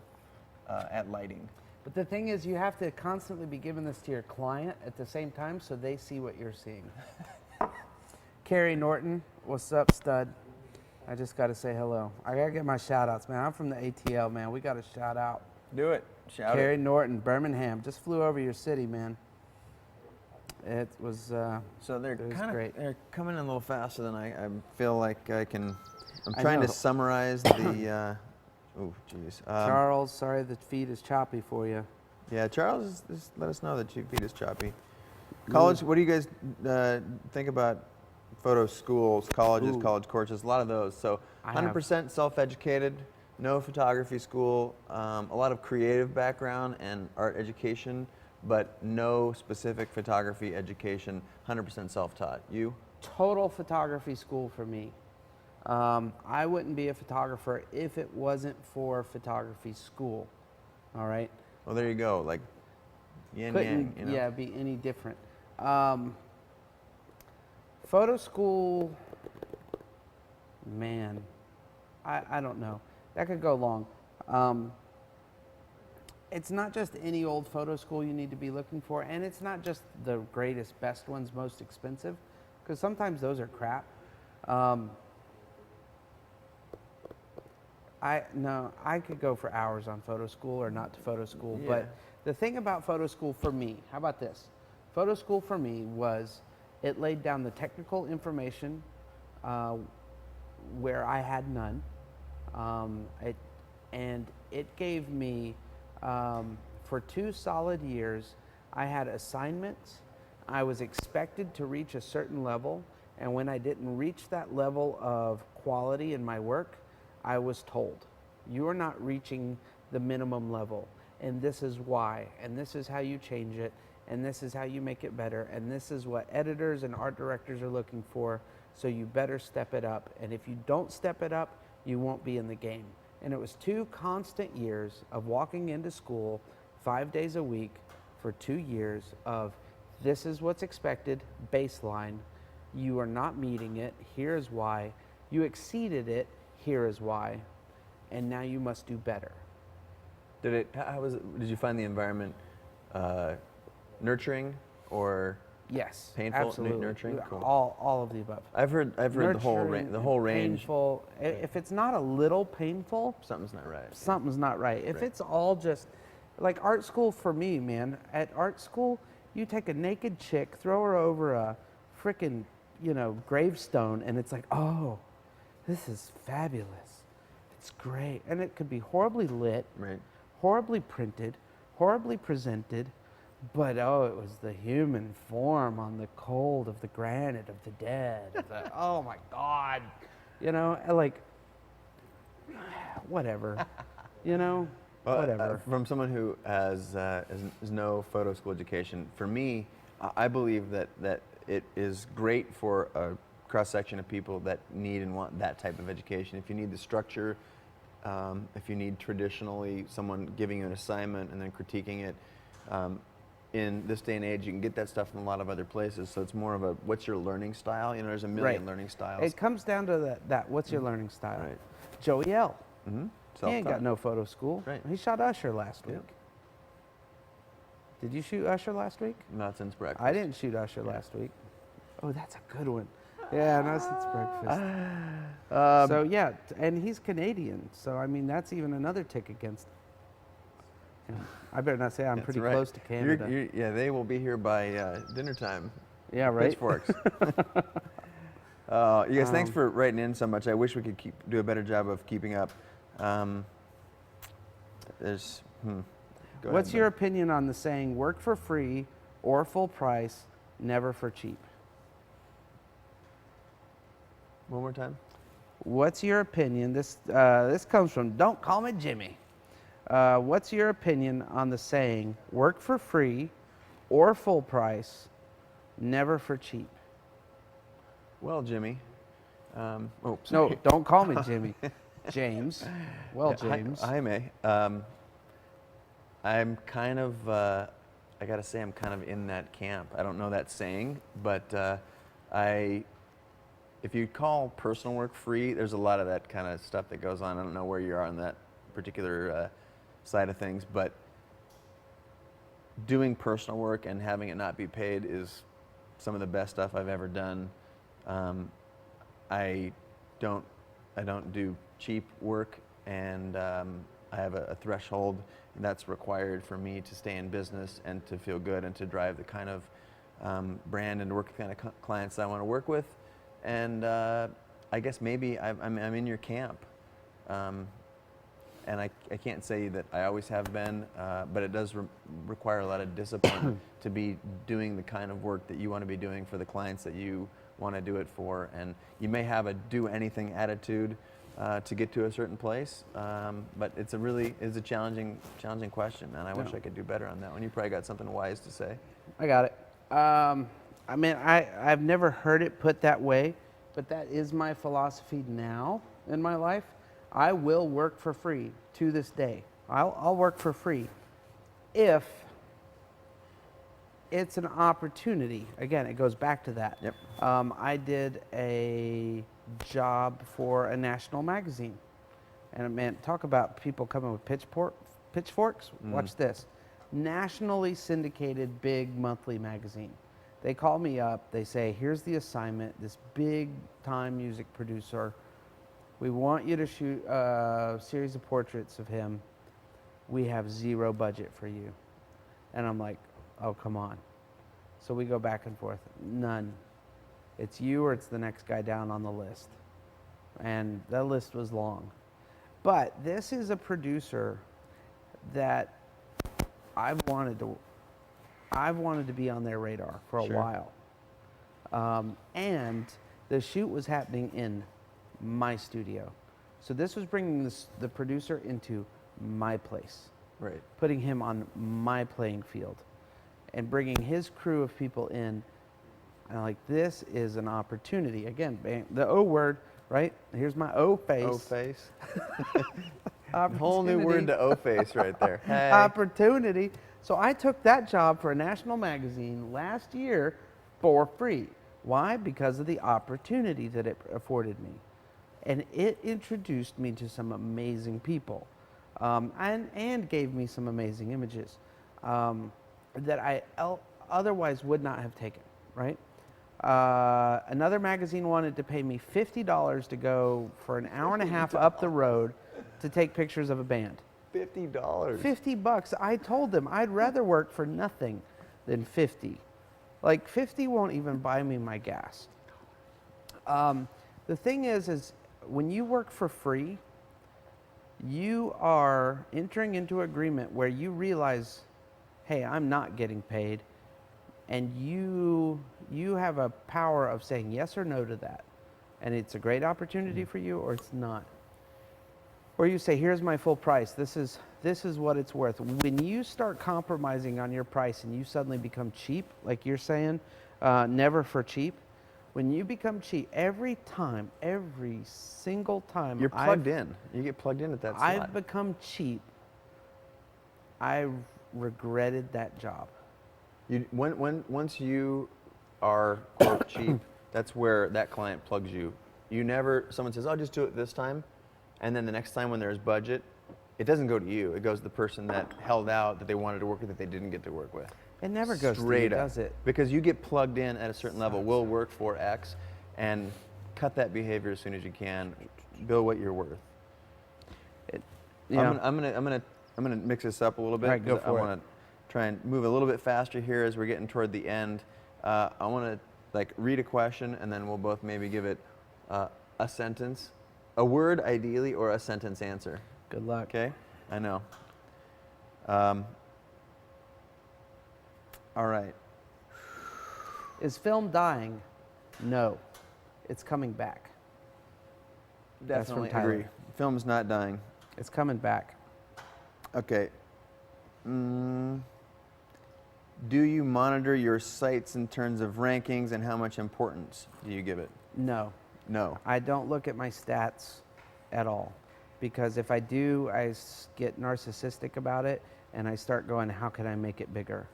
at lighting. But the thing is, you have to constantly be giving this to your client at the same time so they see what you're seeing. Carrie Norton, what's up, stud? I just got to say hello. I got to get my shout outs, man. I'm from the ATL, man. We got to shout out. Do it. Shout Carrie it. Norton, Birmingham. Just flew over your city, man. It was so they're great. They're coming in a little faster than I feel like I can. I'm trying to summarize the. Oh, jeez. Charles, sorry the feed is choppy for you. Yeah, Charles, just let us know that your feed is choppy. College, what do you guys think about photo schools, colleges, college courses? A lot of those. So 100% self-educated, no photography school, a lot of creative background and art education, but no specific photography education, 100% self-taught. You? Total photography school for me. I wouldn't be a photographer if it wasn't for photography school. All right. Well, there you go. Like yin yang. You know? Yeah, be any different. Photo school, man, I don't know. That could go long. It's not just any old photo school you need to be looking for, and it's not just the greatest, best ones, most expensive, because sometimes those are crap. I could go for hours on photo school or not to photo school, but the thing about photo school for me, how about this? Photo school for me was it laid down the technical information where I had none. It gave me, for 2 solid years, I had assignments. I was expected to reach a certain level, and when I didn't reach that level of quality in my work, I was told, you are not reaching the minimum level, and this is why, and this is how you change it, and this is how you make it better, and this is what editors and art directors are looking for, so you better step it up, and if you don't step it up, you won't be in the game. And it was 2 constant years of walking into school 5 days a week for 2 years of this is what's expected, baseline, you are not meeting it, here's why, you exceeded it, here is why, and now you must do better. Did you find the environment nurturing or Yes, painful? absolutely. Nurturing? Cool. All of the above. I've heard the whole range. Painful. If it's not a little painful, Something's not right. something's not right. If Right. it's all just like art school for me, man. At art school, you take a naked chick, throw her over a frickin', gravestone, and it's like, oh, this is fabulous. It's great, and it could be horribly lit, Right. horribly printed, horribly presented, but oh, it was the human form on the cold of the granite of the dead. Oh my God, like whatever, Well, whatever. From someone who has no photo school education, for me, I believe that it is great for a cross-section of people that need and want that type of education. If you need the structure, if you need traditionally someone giving you an assignment and then critiquing it, in this day and age, you can get that stuff from a lot of other places. So it's more of a, what's your learning style? There's a million learning styles. It comes down to that what's your learning style? Right. Joey L. Mm-hmm. He ain't got no photo school. Right. He shot Usher last week. Yep. Did you shoot Usher last week? Not since breakfast. I didn't shoot Usher last week. Oh, that's a good one. Yeah, not since breakfast. So yeah, and he's Canadian, so I mean that's even another tick against him. I better not say I'm pretty right. close to Canada. They will be here by dinner time. Yeah, right. Pitchforks. You guys, thanks for writing in so much. I wish we could do a better job of keeping up. What's your opinion on the saying, work for free or full price, never for cheap? One more time. What's your opinion? This comes from Don't Call Me Jimmy. What's your opinion on the saying, work for free or full price, never for cheap? Well, Jimmy. No, don't call me Jimmy. James. Well, James. Hi, May. I'm kind of, I gotta say, I'm kind of in that camp. I don't know that saying, but if you call personal work free, there's a lot of that kind of stuff that goes on. I don't know where you are on that particular side of things, but doing personal work and having it not be paid is some of the best stuff I've ever done. I don't do cheap work, and I have a threshold that's required for me to stay in business and to feel good and to drive the kind of brand and work with the kind of clients I want to work with. And I guess maybe I'm in your camp, and I can't say that I always have been, but it does require a lot of discipline to be doing the kind of work that you want to be doing for the clients that you want to do it for. And you may have a do anything attitude to get to a certain place, but it's a challenging question, and I wish I could do better on that one. You probably got something wise to say. I got it. I mean, I've never heard it put that way but that is my philosophy now in my life. I will work for free to this day. I'll work for free if it's an opportunity. Again, it goes back to that. Yep. I did a job for a national magazine. And man, talk about people coming with pitchforks. Watch this. Nationally syndicated big monthly magazine. They call me up. They say, here's the assignment, this big time music producer. We want you to shoot a series of portraits of him. We have zero budget for you. And I'm like, oh, come on. So we go back and forth. None. It's you or it's the next guy down on the list. And that list was long. But this is a producer that I've wanted to be on their radar for a while. And the shoot was happening in my studio. So this was bringing the producer into my place. Right. Putting him on my playing field and bringing his crew of people in. And I'm like, this is an opportunity. Again, bang, the O word, right? Here's my O face. O face. Whole new word to O face right there. Hey. Opportunity. So I took that job for a national magazine last year for free. Why? Because of the opportunity that it afforded me. And it introduced me to some amazing people. And gave me some amazing images that I otherwise would not have taken, right? Another magazine wanted to pay me $50 to go for an hour and a half up the road to take pictures of a band. $50. $50. I told them I'd rather work for nothing than 50. Like 50 won't even buy me my gas. The thing is when you work for free, you are entering into agreement where you realize, hey, I'm not getting paid, and you have a power of saying yes or no to that, and it's a great opportunity for you, or it's not. Or you say, here's my full price. This is what it's worth. When you start compromising on your price and you suddenly become cheap, like you're saying, never for cheap. When you become cheap, every single time You're plugged in. You get plugged in at that slot. I've become cheap, I've regretted that job. Once you are quote cheap, that's where that client plugs you. Someone says, I'll just do it this time. And then the next time when there's budget, it doesn't go to you. It goes to the person that held out, that they wanted to work with, that they didn't get to work with. It never goes Straight to you, up. does it? Because you get plugged in at a certain level. We'll work for X, and cut that behavior as soon as you can. Bill what you're worth. I'm gonna mix this up a little bit. All right, go for it. I want to try and move a little bit faster here as we're getting toward the end. I want to read a question, and then we'll both maybe give it a sentence, a word ideally, or a sentence answer. Good luck. Okay, I know. All right. Is film dying? No. It's coming back. Definitely Tyler. agree. Film's not dying. It's coming back. Okay. Do you monitor your sites in terms of rankings, and how much importance do you give it? No. No. I don't look at my stats at all, because if I do, I get narcissistic about it, and I start going, how can I make it bigger?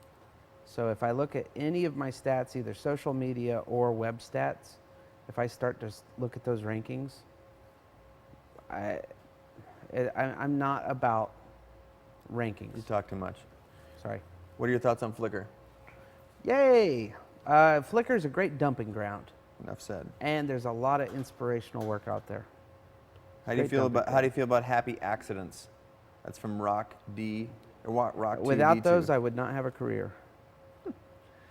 So if I look at any of my stats, either social media or web stats, if I start to look at those rankings, I'm not about rankings. You talk too much. Sorry. What are your thoughts on Flickr? Yay! Flickr is a great dumping ground, Enough said. and there's a lot of inspirational work out there. How do you Great feel dumping about happy accidents? That's from Rock D or what? Rock 2 Without D2. those, I would not have a career.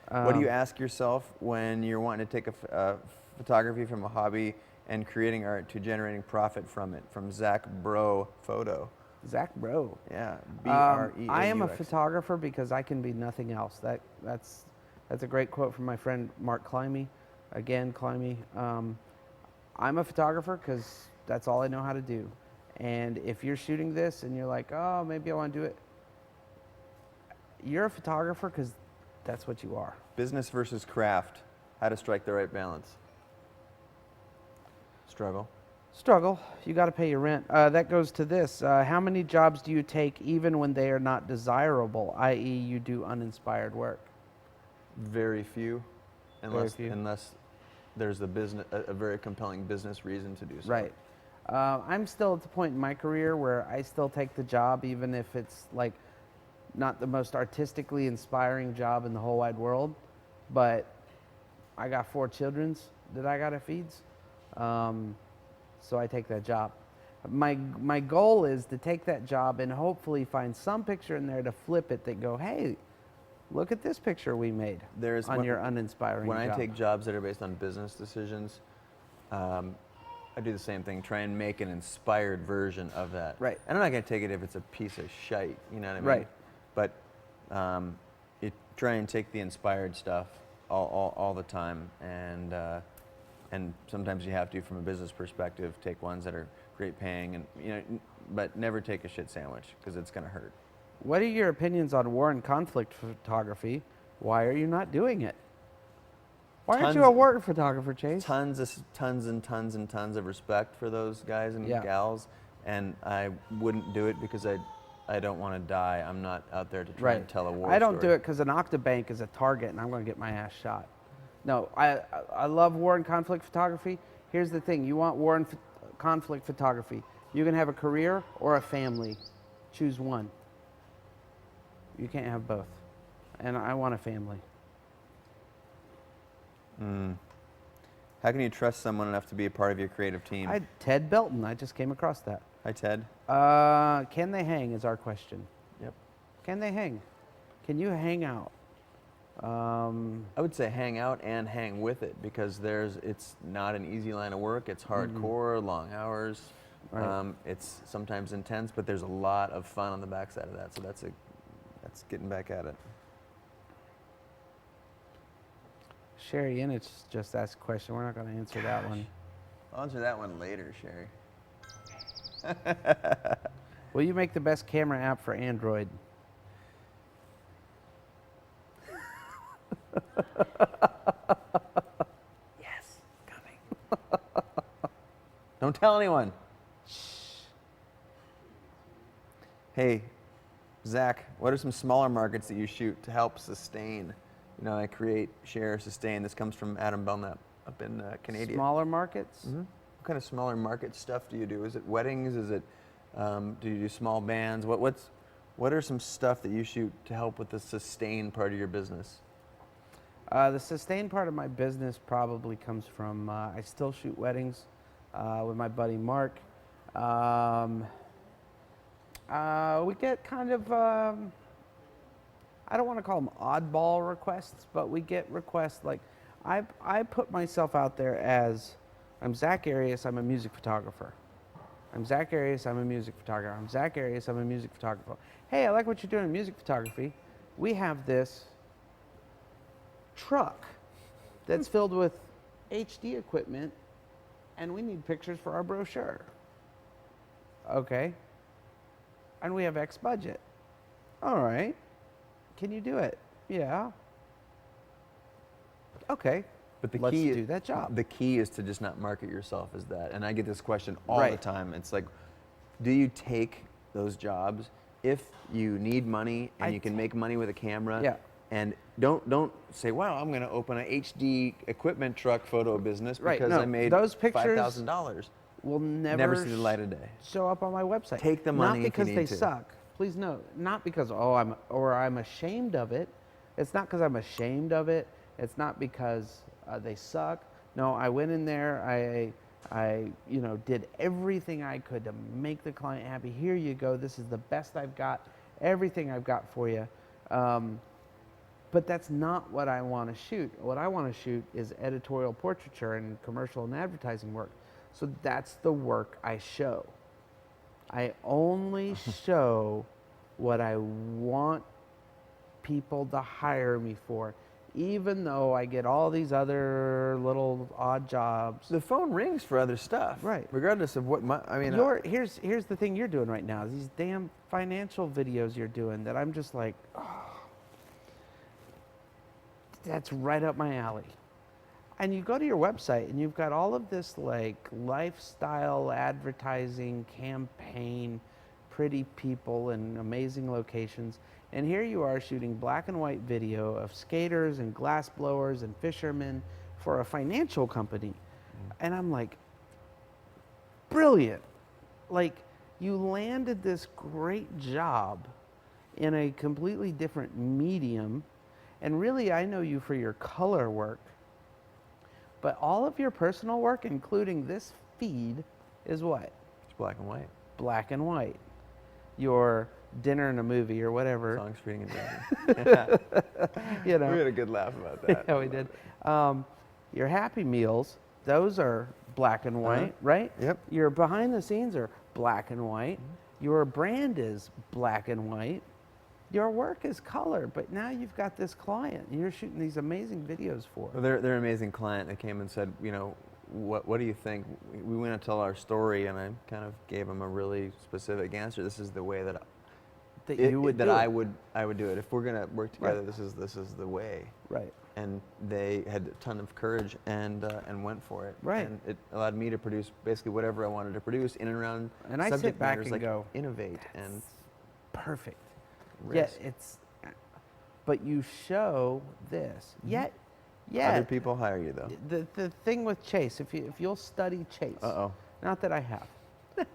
What do you ask yourself when you're wanting to take a photography from a hobby and creating art to generating profit from it? From Zach Bro Photo. Zach Bro. Yeah, B-R-E-A-U-X. I am a photographer because I can be nothing else. That's a great quote from my friend Mark Climby. Again, Climby. I'm a photographer because that's all I know how to do. And if you're shooting this and you're like, oh, maybe I want to do it, you're a photographer because that's what you are. Business versus craft. How to strike the right balance. Struggle. Struggle. You got to pay your rent. That goes to this. How many jobs do you take even when they are not desirable, i.e. you do uninspired work? Very few, unless few. there's a very compelling business reason to do so. Right. I'm still at the point in my career where I still take the job even if it's like not the most artistically inspiring job in the whole wide world, but I got 4 children that I gotta feed. So I take that job. My goal is to take that job and hopefully find some picture in there to flip it that go, hey, look at this picture we made on your uninspiring When job. I take jobs that are based on business decisions, I do the same thing. Try and make an inspired version of that. Right. And I'm not going to take it if it's a piece of shite. You know what I mean? Right. But you try and take the inspired stuff all the time, and sometimes you have to, from a business perspective, take ones that are great paying, and but never take a shit sandwich because it's going to hurt. What are your opinions on war and conflict photography? Why are you not doing it? Why aren't you a war photographer, Chase? Tons and tons of respect for those guys and gals, and I wouldn't do it because I don't want to die. I'm not out there to try and tell a war story. I don't do it because an Octobank is a target and I'm going to get my ass shot. No, I love war and conflict photography. Here's the thing. You want war and conflict photography. You can have a career or a family. Choose one. You can't have both. And I want a family. How can you trust someone enough to be a part of your creative team? Ted Belton. I just came across that. Hi, Ted. Can they hang is our question. Yep. Can they hang? Can you hang out? I would say hang out and hang with it because it's not an easy line of work. It's hardcore, long hours. Right. It's sometimes intense, but there's a lot of fun on the backside of that. So that's getting back at it. Sherry Inich just asked a question. We're not going to answer that one. I'll answer that one later, Sherry. Will you make the best camera app for Android? Yes, coming. Don't tell anyone. Shh. Hey, Zach, what are some smaller markets that you shoot to help sustain? I create, share, sustain. This comes from Adam Belknap up in Canada. Smaller markets? Mm-hmm. What kind of smaller market stuff do you do? Is it weddings? Is it do you do small bands? What are some stuff that you shoot to help with the sustain part of your business? The sustain part of my business probably comes from I still shoot weddings with my buddy Mark. We get kind of I don't want to call them oddball requests, but we get requests like I put myself out there as I'm Zack Arias, I'm a music photographer. I'm Zack Arias, I'm a music photographer. I'm Zack Arias, I'm a music photographer. Hey, I like what you're doing in music photography. We have this truck that's filled with HD equipment and we need pictures for our brochure. Okay. And we have X budget. All right. Can you do it? Yeah. Okay. But let's do that job. The key is to just not market yourself as that. And I get this question all the time. It's like, do you take those jobs if you need money and you can make money with a camera? Yeah. And don't say, wow, I'm going to open an HD equipment truck photo business because I made those pictures $5,000. Will never see the light of day. Show up on my website. Take the money not because if you need they to. suck. Please note, not because I'm ashamed of it. It's not because I'm ashamed of it. It's not because they suck. No, I went in there. I did everything I could to make the client happy. Here you go. This is the best I've got. Everything I've got for you. But that's not what I want to shoot. What I want to shoot is editorial portraiture and commercial and advertising work. So that's the work I show. I only show what I want people to hire me for, even though I get all these other little odd jobs. The phone rings for other stuff. Right. Regardless of what here's the thing you're doing right now. These damn financial videos you're doing that I'm just like, oh, that's right up my alley. And you go to your website and you've got all of this like lifestyle advertising campaign, pretty people and amazing locations. And here you are shooting black and white video of skaters and glass blowers and fishermen for a financial company. And I'm like, brilliant. Like, you landed this great job in a completely different medium. And really, I know you for your color work. But all of your personal work, including this feed, is what? It's black and white. Black and white. Your dinner and a movie or whatever. Songs, reading, and dancing. You know. We had a good laugh about that. Yeah, we did. Your Happy Meals, those are black and white, right? Yep. Your behind the scenes are black and white. Your brand is black and white. Your work is color, but now you've got this client and you're shooting these amazing videos for. Well, they're an amazing client. They came and said, you know, what do you think? We went to tell our story, and I kind of gave them a really specific answer. This is the way that I would do it. If we're gonna work together, Right. this is the way. Right. And they had a ton of courage and went for it. Right. And it allowed me to produce basically whatever I wanted to produce in and around And I sit subject back matters and like go, innovate and perfect. risk. Yeah, but you show this. Yet Other people hire you though. the thing with Chase, if you'll study Chase, not that I have. If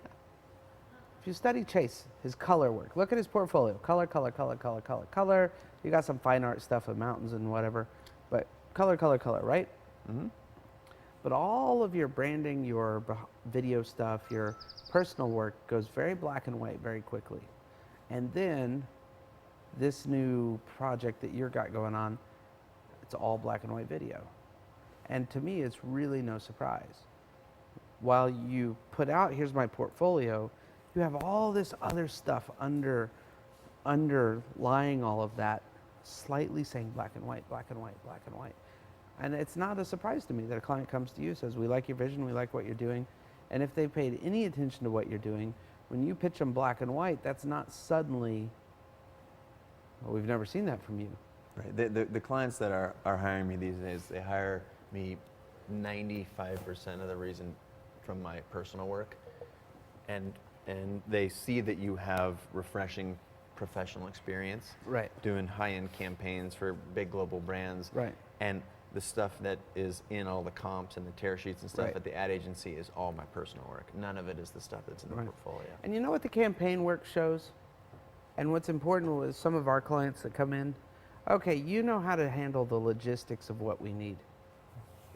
you study Chase, his color work, look at his portfolio. Color, color, color, color, color, color. You got some fine art stuff of mountains and whatever, but color, color, color, right? Mm-hmm. But all of your branding, your video stuff, your personal work goes very black and white very quickly. And then this new project that you've got going on, it's all black and white video. And to me, it's really no surprise. While you put out, here's my portfolio, you have all this other stuff underlying all of that, slightly saying black and white, black and white, black and white. And it's not a surprise to me that a client comes to you and says, we like your vision, we like what you're doing. And if they paid any attention to what you're doing, when you pitch them black and white, that's not suddenly, well, we've never seen that from you. Right. The clients that are hiring me these days, they hire me 95% of the reason from my personal work. And they see that you have refreshing professional experience. Right. Doing high-end campaigns for big global brands. Right. And the stuff that is in all the comps and the tear sheets and stuff Right. at the ad agency is all my personal work. None of it is the stuff that's in the portfolio. And you know what the campaign work shows? And what's important with some of our clients that come in, okay, you know how to handle the logistics of what we need.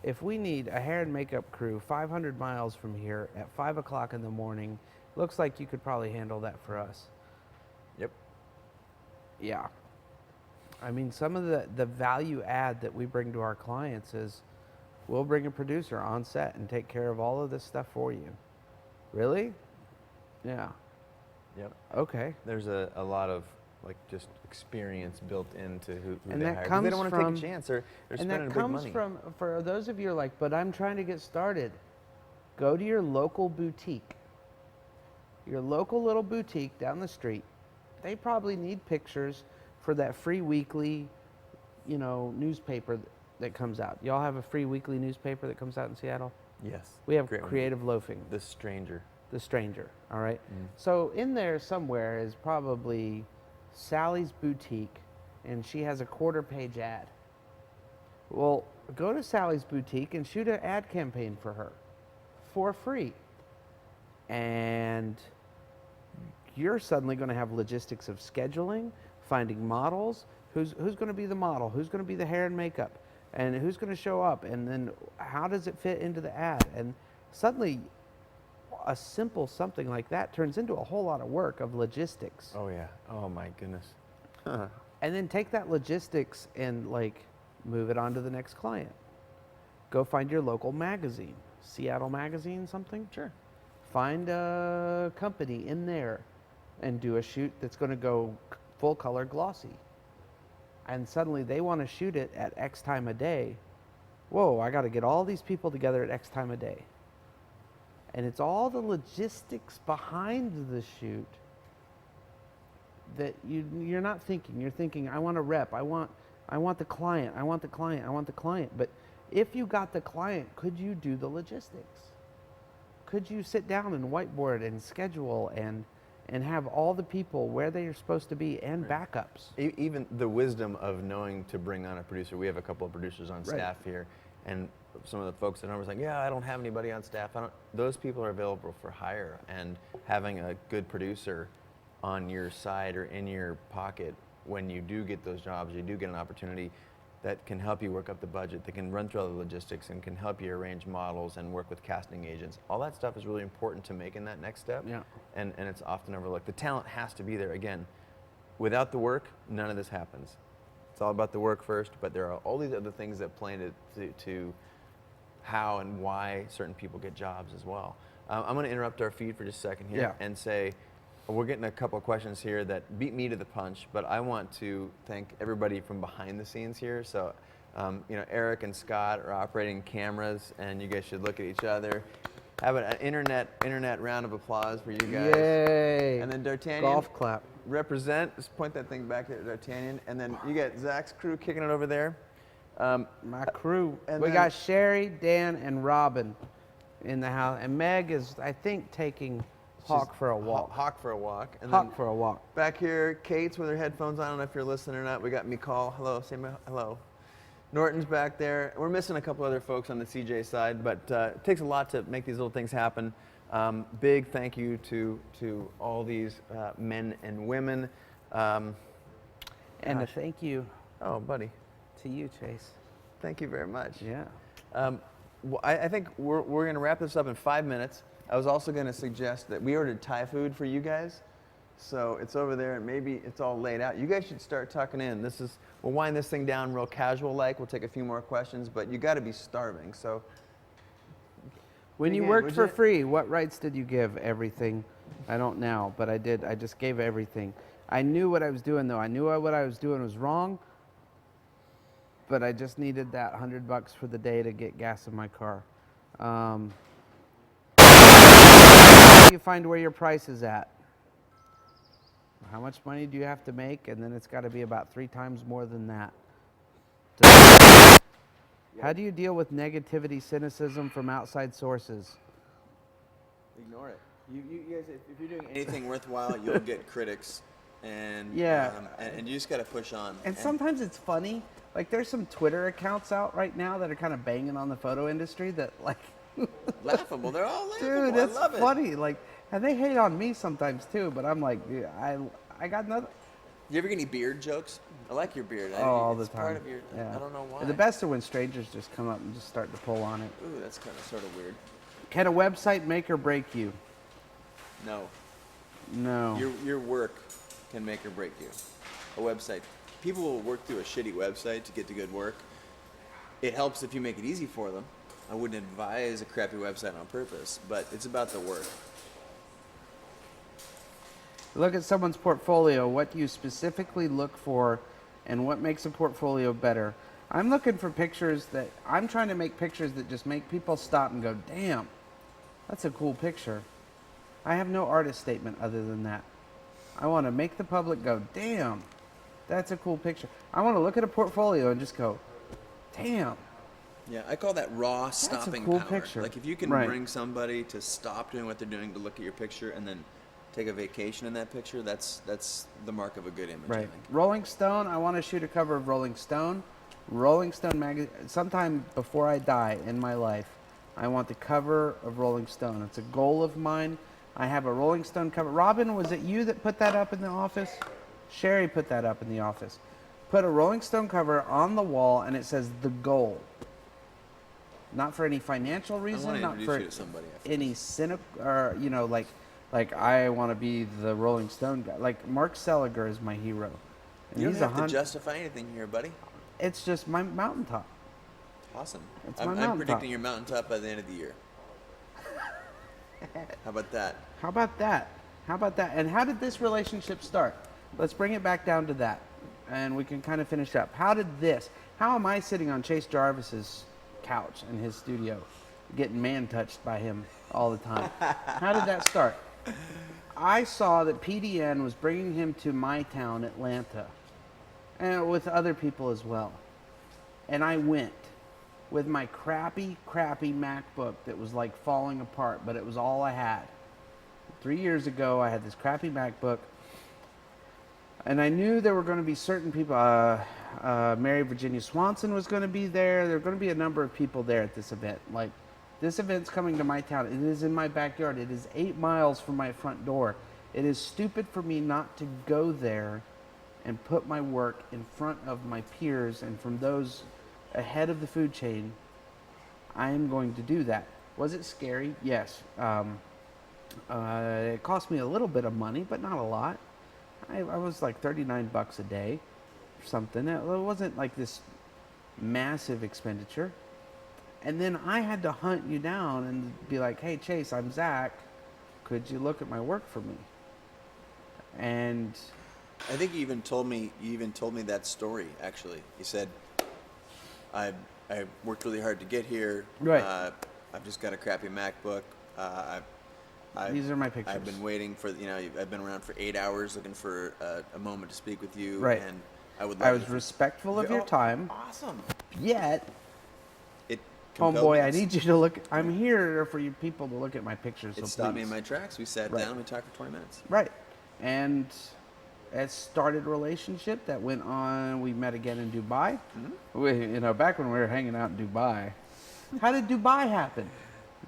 If we need a hair and makeup crew 500 miles from here at 5 o'clock in the morning, looks like you could probably handle that for us. Yep. Yeah. I mean, some of the value add that we bring to our clients is we'll bring a producer on set and take care of all of this stuff for you. Really? Yeah. Yep. Okay. There's a lot of like just experience built into who And they that hire. 'Cause comes they don't want to from- take a chance. They're And spending that big comes money. from, for those of you who are like, but I'm trying to get started, go to your local boutique. Your local little boutique down the street. They probably need pictures for that free weekly, newspaper that comes out. Y'all have a free weekly newspaper that comes out in Seattle? Yes. We have Great one. Creative Loafing. The Stranger. The Stranger, all right? Mm. So in there somewhere is probably Sally's Boutique, and she has a quarter-page ad. Well, go to Sally's Boutique and shoot an ad campaign for her for free. And you're suddenly going to have logistics of scheduling, finding models, who's going to be the model, who's going to be the hair and makeup, and who's going to show up, and then how does it fit into the ad? And suddenly a simple something like that turns into a whole lot of work of logistics. Oh yeah. Oh my goodness. And then take that logistics and move it on to the next client. Go find your local magazine, Seattle Magazine, something. Sure. Find a company in there and do a shoot that's going to go full color glossy. And suddenly they want to shoot it at X time a day. Whoa, I got to get all these people together at X time a day. And it's all the logistics behind the shoot that you're not thinking. You're thinking, I want a rep. I want the client. I want the client. I want the client. But if you got the client, could you do the logistics? Could you sit down and whiteboard and schedule and have all the people where they are supposed to be and backups? Even the wisdom of knowing to bring on a producer. We have a couple of producers on staff here, and some of the folks at home are like, yeah, I don't have anybody on staff. Those people are available for hire, and having a good producer on your side or in your pocket when you do get those jobs, you do get an opportunity that can help you work up the budget, that can run through all the logistics and can help you arrange models and work with casting agents. All that stuff is really important to making that next step. Yeah. And it's often overlooked. The talent has to be there. Again, without the work, none of this happens. It's all about the work first, but there are all these other things that play into how and why certain people get jobs as well. I'm going to interrupt our feed for just a second here and say, we're getting a couple of questions here that beat me to the punch, but I want to thank everybody from behind the scenes here. So, Eric and Scott are operating cameras, and you guys should look at each other. Have an internet round of applause for you guys. Yay! And then D'Artagnan. Golf clap. Represent. Just point that thing back to D'Artagnan, and then you got Zach's crew kicking it over there. My crew. And We then- got Sherry, Dan, and Robin in the house, and Meg is, I think, taking Hawk for a walk. Hawk for a walk. And Hawk then for a walk. back here, Kate's with her headphones on. I don't know if you're listening or not. We got Mikal. Hello. Say hello. Norton's back there. We're missing a couple other folks on the CJ side, but it takes a lot to make these little things happen. Big thank you to all these men and women. And a thank you Oh, buddy. to you, Chase. Thank you very much. Yeah. Well, I think we're going to wrap this up in 5 minutes. I was also going to suggest that we ordered Thai food for you guys. So it's over there, and maybe it's all laid out. You guys should start tucking in. We'll wind this thing down real casual-like. We'll take a few more questions, but you got to be starving. So When you Again, worked would for you- free, what rights did you give? Everything. I don't now, but I did. I just gave everything. I knew what I was doing, though. I knew what I was doing was wrong, but I just needed that $100 for the day to get gas in my car. You find where your price is at. How much money do you have to make? And then it's got to be about 3 times more than that. How do you deal with negativity, cynicism from outside sources? ignore it. You guys, if you're doing anything worthwhile, you'll get critics, and and you just got to push on. And sometimes it's funny. Like, there's some Twitter accounts out right now that are kind of banging on the photo industry that, like, laughable. They're all laughable. dude, that's I love funny. it. Like, and they hate on me sometimes too. But I'm like, dude, I got nothing. You ever get any beard jokes? I like your beard. All the it's time. part of your. Yeah. I don't know why. The best are when strangers just come up and just start to pull on it. Ooh, that's kind of sort of weird. Can a website make or break you? No. No. Your work can make or break you. A website. People will work through a shitty website to get to good work. It helps if you make it easy for them. I wouldn't advise a crappy website on purpose, but it's about the work. Look at someone's portfolio. What do you specifically look for, and what makes a portfolio better? I'm looking for pictures that, I'm trying to make pictures that just make people stop and go, damn, that's a cool picture. I have no artist statement other than that. I want to make the public go, damn, that's a cool picture. I want to look at a portfolio and just go, damn. Yeah, I call that raw stopping cool power. picture. Like if you can Right. bring somebody to stop doing what they're doing to look at your picture and then take a vacation in that picture, that's the mark of a good image, I Right. think. Rolling Stone, I want to shoot a cover of Rolling Stone. Rolling Stone magazine, sometime before I die in my life, I want the cover of Rolling Stone. It's a goal of mine. I have a Rolling Stone cover. Robin, was it you that put that up in the office? Sherry put that up in the office. Put a Rolling Stone cover on the wall and it says the goal. Not for any financial I reason, want to not introduce for you to somebody. After any this. cynical, or, you know, like I want to be the Rolling Stone guy. Like Mark Seliger is my hero. And You don't he's have to 100 justify anything here, buddy. It's just my mountaintop. Awesome. It's my I'm mountaintop. predicting your mountaintop by the end of the year. How about that? How about that? How about that? And how did this relationship start? Let's bring it back down to that, and we can kind of finish up. How am I sitting on Chase Jarvis's couch in his studio, getting man-touched by him all the time? How did that start? I saw that PDN was bringing him to my town, Atlanta, and with other people as well. And I went with my crappy MacBook that was like falling apart, but it was all I had. 3 years ago, I had this crappy MacBook, and I knew there were going to be certain people. Mary Virginia Swanson was going to be there. There were going to be a number of people there at this event. Like, this event's coming to my town. It is in my backyard. It is 8 miles from my front door. It is stupid for me not to go there and put my work in front of my peers and from those ahead of the food chain. I am going to do that. Was it scary? Yes. It cost me a little bit of money, but not a lot. I was like $39 a day or something. It wasn't like this massive expenditure. And then I had to hunt you down and be like, hey, Chase, I'm Zach. Could you look at my work for me? And I think you even told me that story, actually. You said, I worked really hard to get here. Right. I've just got a crappy MacBook. These are my pictures. I've been waiting for, I've been around for 8 hours looking for a moment to speak with you. Right. And I would I love was to- respectful of your time. Awesome. Yet, It compelled homeboy, me I to- need you to look. I'm here for you people to look at my pictures. It So stopped me please. in my tracks. We sat Right. down and we talked for 20 minutes. Right. And it started a relationship that went on. We met again in Dubai. Back when we were hanging out in Dubai. How did Dubai happen?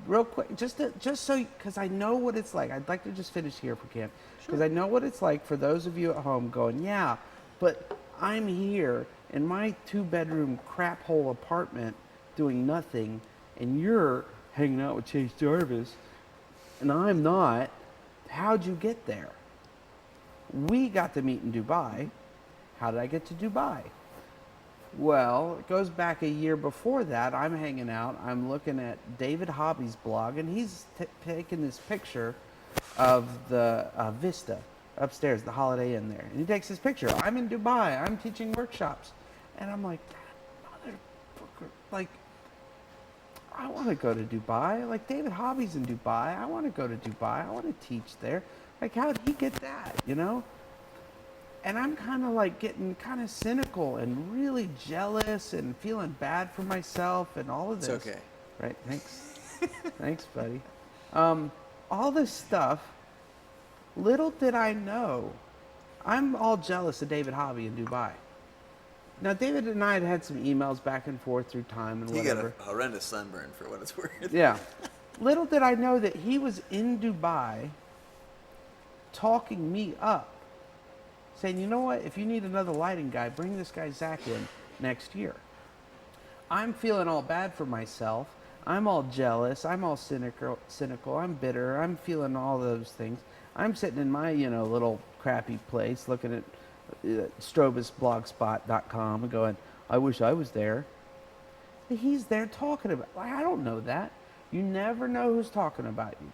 Real quick, just so, because I know what it's like. I'd like to just finish here if we can. Because I know what it's like for those of you at home going, yeah, but I'm here in my 2-bedroom crap hole apartment doing nothing, and you're hanging out with Chase Jarvis, and I'm not. How'd you get there? We got to meet in Dubai. How did I get to Dubai? Well, it goes back a year before that. I'm hanging out. I'm looking at David Hobby's blog, and he's taking this picture of the Vista upstairs, the Holiday Inn there. And he takes this picture. I'm in Dubai. I'm teaching workshops. And I'm like, motherfucker, like, I want to go to Dubai. Like, David Hobby's in Dubai. I want to go to Dubai. I want to teach there. Like, how did he get that, And I'm kind of like getting kind of cynical and really jealous and feeling bad for myself and all of this. It's okay. Right, thanks. Thanks, buddy. All this stuff, little did I know, I'm all jealous of David Hobby in Dubai. Now, David and I had had some emails back and forth through time and You whatever. got a horrendous sunburn for what it's worth. Yeah. Little did I know that he was in Dubai talking me up, saying, you know what, if you need another lighting guy, bring this guy Zach in next year. I'm feeling all bad for myself. I'm all jealous. I'm all cynical. I'm bitter. I'm feeling all those things. I'm sitting in my, little crappy place looking at strobusblogspot.com and going, I wish I was there. He's there talking about, I don't know that. You never know who's talking about you.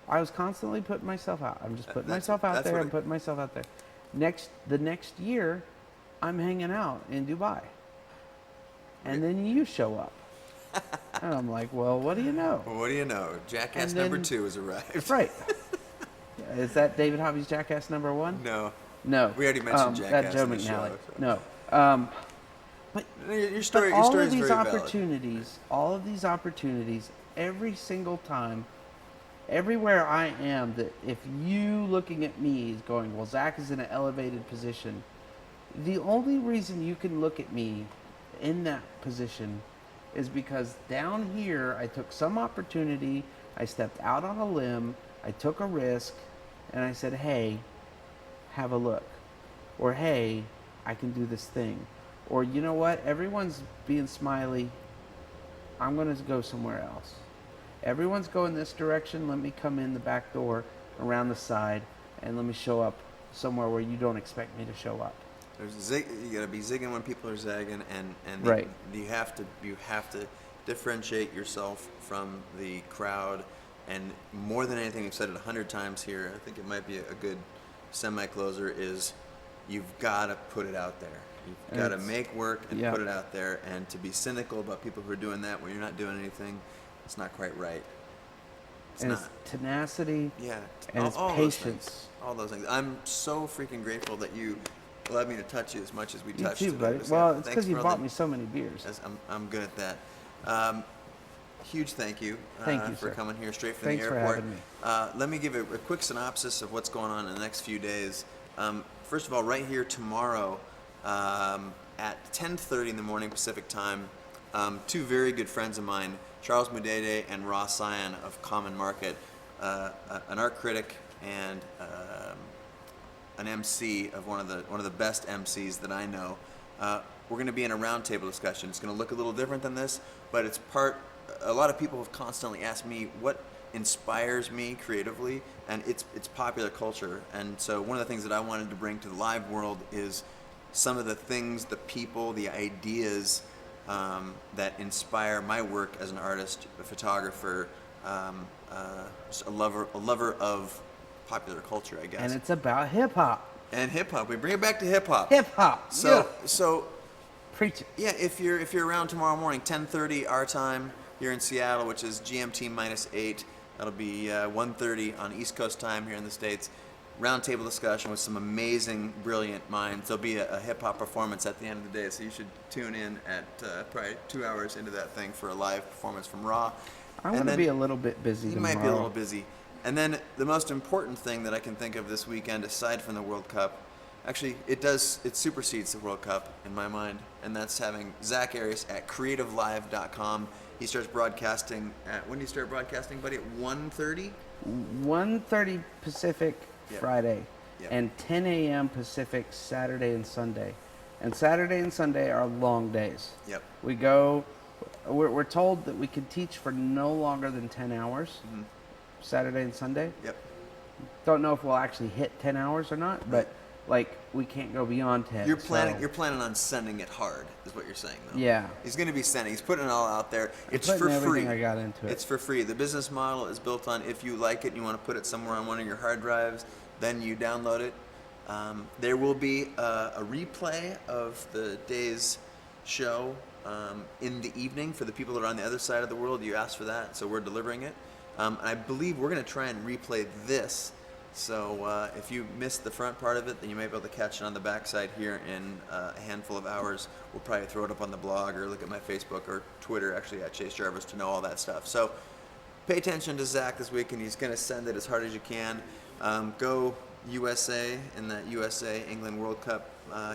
I was constantly putting myself out. I'm just putting myself out there. I'm putting myself out there. The next year, I'm hanging out in Dubai. And then you show up. And I'm like, well, what do you know? Well, what do you know? Jackass number 2 has arrived. Right. Is that David Hobby's Jackass number 1? No. No. We already mentioned Jackass That Joe in the McNally. show, so. No. But Your story all is of these very valid. opportunities, every single time, everywhere I am, that if you looking at me is going, well, Zach is in an elevated position, the only reason you can look at me in that position is because down here I took some opportunity, I stepped out on a limb, I took a risk, and I said, hey, have a look. Or, hey, I can do this thing. Or, you know what, everyone's being smiley, I'm going to go somewhere else. Everyone's going this direction, let me come in the back door, around the side, and let me show up somewhere where you don't expect me to show up. You got to be zigging when people are zagging, and Right. you have to differentiate yourself from the crowd. And more than anything, we've said it 100 times here. I think it might be a good semi-closer. Is you've got to put it out there. You've got to make work and put it out there. And to be cynical about people who are doing that when you're not doing anything, it's not quite right. It's not. It's tenacity. Yeah. And it's all patience. Those things. All those things. I'm so freaking grateful that you allowed me to touch you as much as we You touched too, today. buddy. It was- Well, it's thanks because you for all bought the- me so many beers. Yes, I'm good at that. Huge thank you, Thank you, for sir. coming here straight from Thanks the for airport. having me. Let me give a quick synopsis of what's going on in the next few days. First of all, right here tomorrow at 10:30 in the morning Pacific time, two very good friends of mine, Charles Mudede and Ross Sion of Common Market, an art critic and an MC of one of the best MCs that I know. We're going to be in a roundtable discussion. It's going to look a little different than this, but it's part. A lot of people have constantly asked me what inspires me creatively, and it's popular culture. And so one of the things that I wanted to bring to the live world is some of the things, the people, the ideas that inspire my work as an artist, a photographer, just a lover of popular culture, I guess. And it's about hip hop. And hip hop. We bring it back to hip hop. Hip hop. So Preach it. yeah, if you're around tomorrow morning, 10:30 our time here in Seattle, which is GMT -8. That'll be 1:30 on East Coast time here in the States. Roundtable discussion with some amazing, brilliant minds. There'll be a hip hop performance at the end of the day, so you should tune in at probably 2 hours into that thing for a live performance from Raw. I'm going to be a little bit busy You tomorrow. might be a little busy. And then the most important thing that I can think of this weekend, aside from the World Cup, actually it supersedes the World Cup in my mind, and that's having Zack Arias at creativelive.com. He starts broadcasting when do you start broadcasting, buddy? At 1:30? 1:30 Pacific Yep. Friday, Yep. and 10 a.m. Pacific Saturday and Sunday. And Saturday and Sunday are long days. Yep. We go. We're told that we can teach for no longer than 10 hours. Mhm. Saturday and Sunday. Yep. Don't know if we'll actually hit 10 hours or not, but like we can't go beyond 10. You're so- planning on sending it hard, is what you're saying, though. Yeah. He's going to be sending. He's putting it all out there. It's putting for everything free. I got into it. It's for free. The business model is built on if you like it and you want to put it somewhere on one of your hard drives, then you download it. There will be a replay of the day's show in the evening for the people that are on the other side of the world. You asked for that, so we're delivering it. I believe we're going to try and replay this. So if you missed the front part of it, then you may be able to catch it on the backside here in a handful of hours. We'll probably throw it up on the blog or look at my Facebook or Twitter, actually, at Chase Jarvis to know all that stuff. So pay attention to Zach this week, and he's going to send it as hard as you can. Go USA in that USA-England World Cup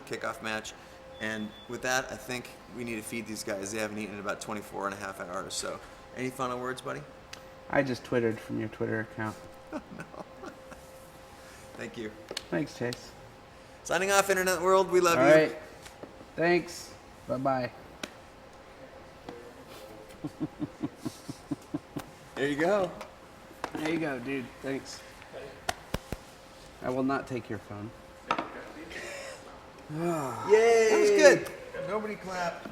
kickoff match. And with that, I think we need to feed these guys. They haven't eaten in about 24 and a half hours. So any final words, buddy? I just twittered from your Twitter account. Thank you. Thanks, Chase. Signing off, Internet World. We love All you. right. Thanks. Bye-bye. There you go. There you go, dude. Thanks. I will not take your phone. Yay! That was good. Nobody clapped.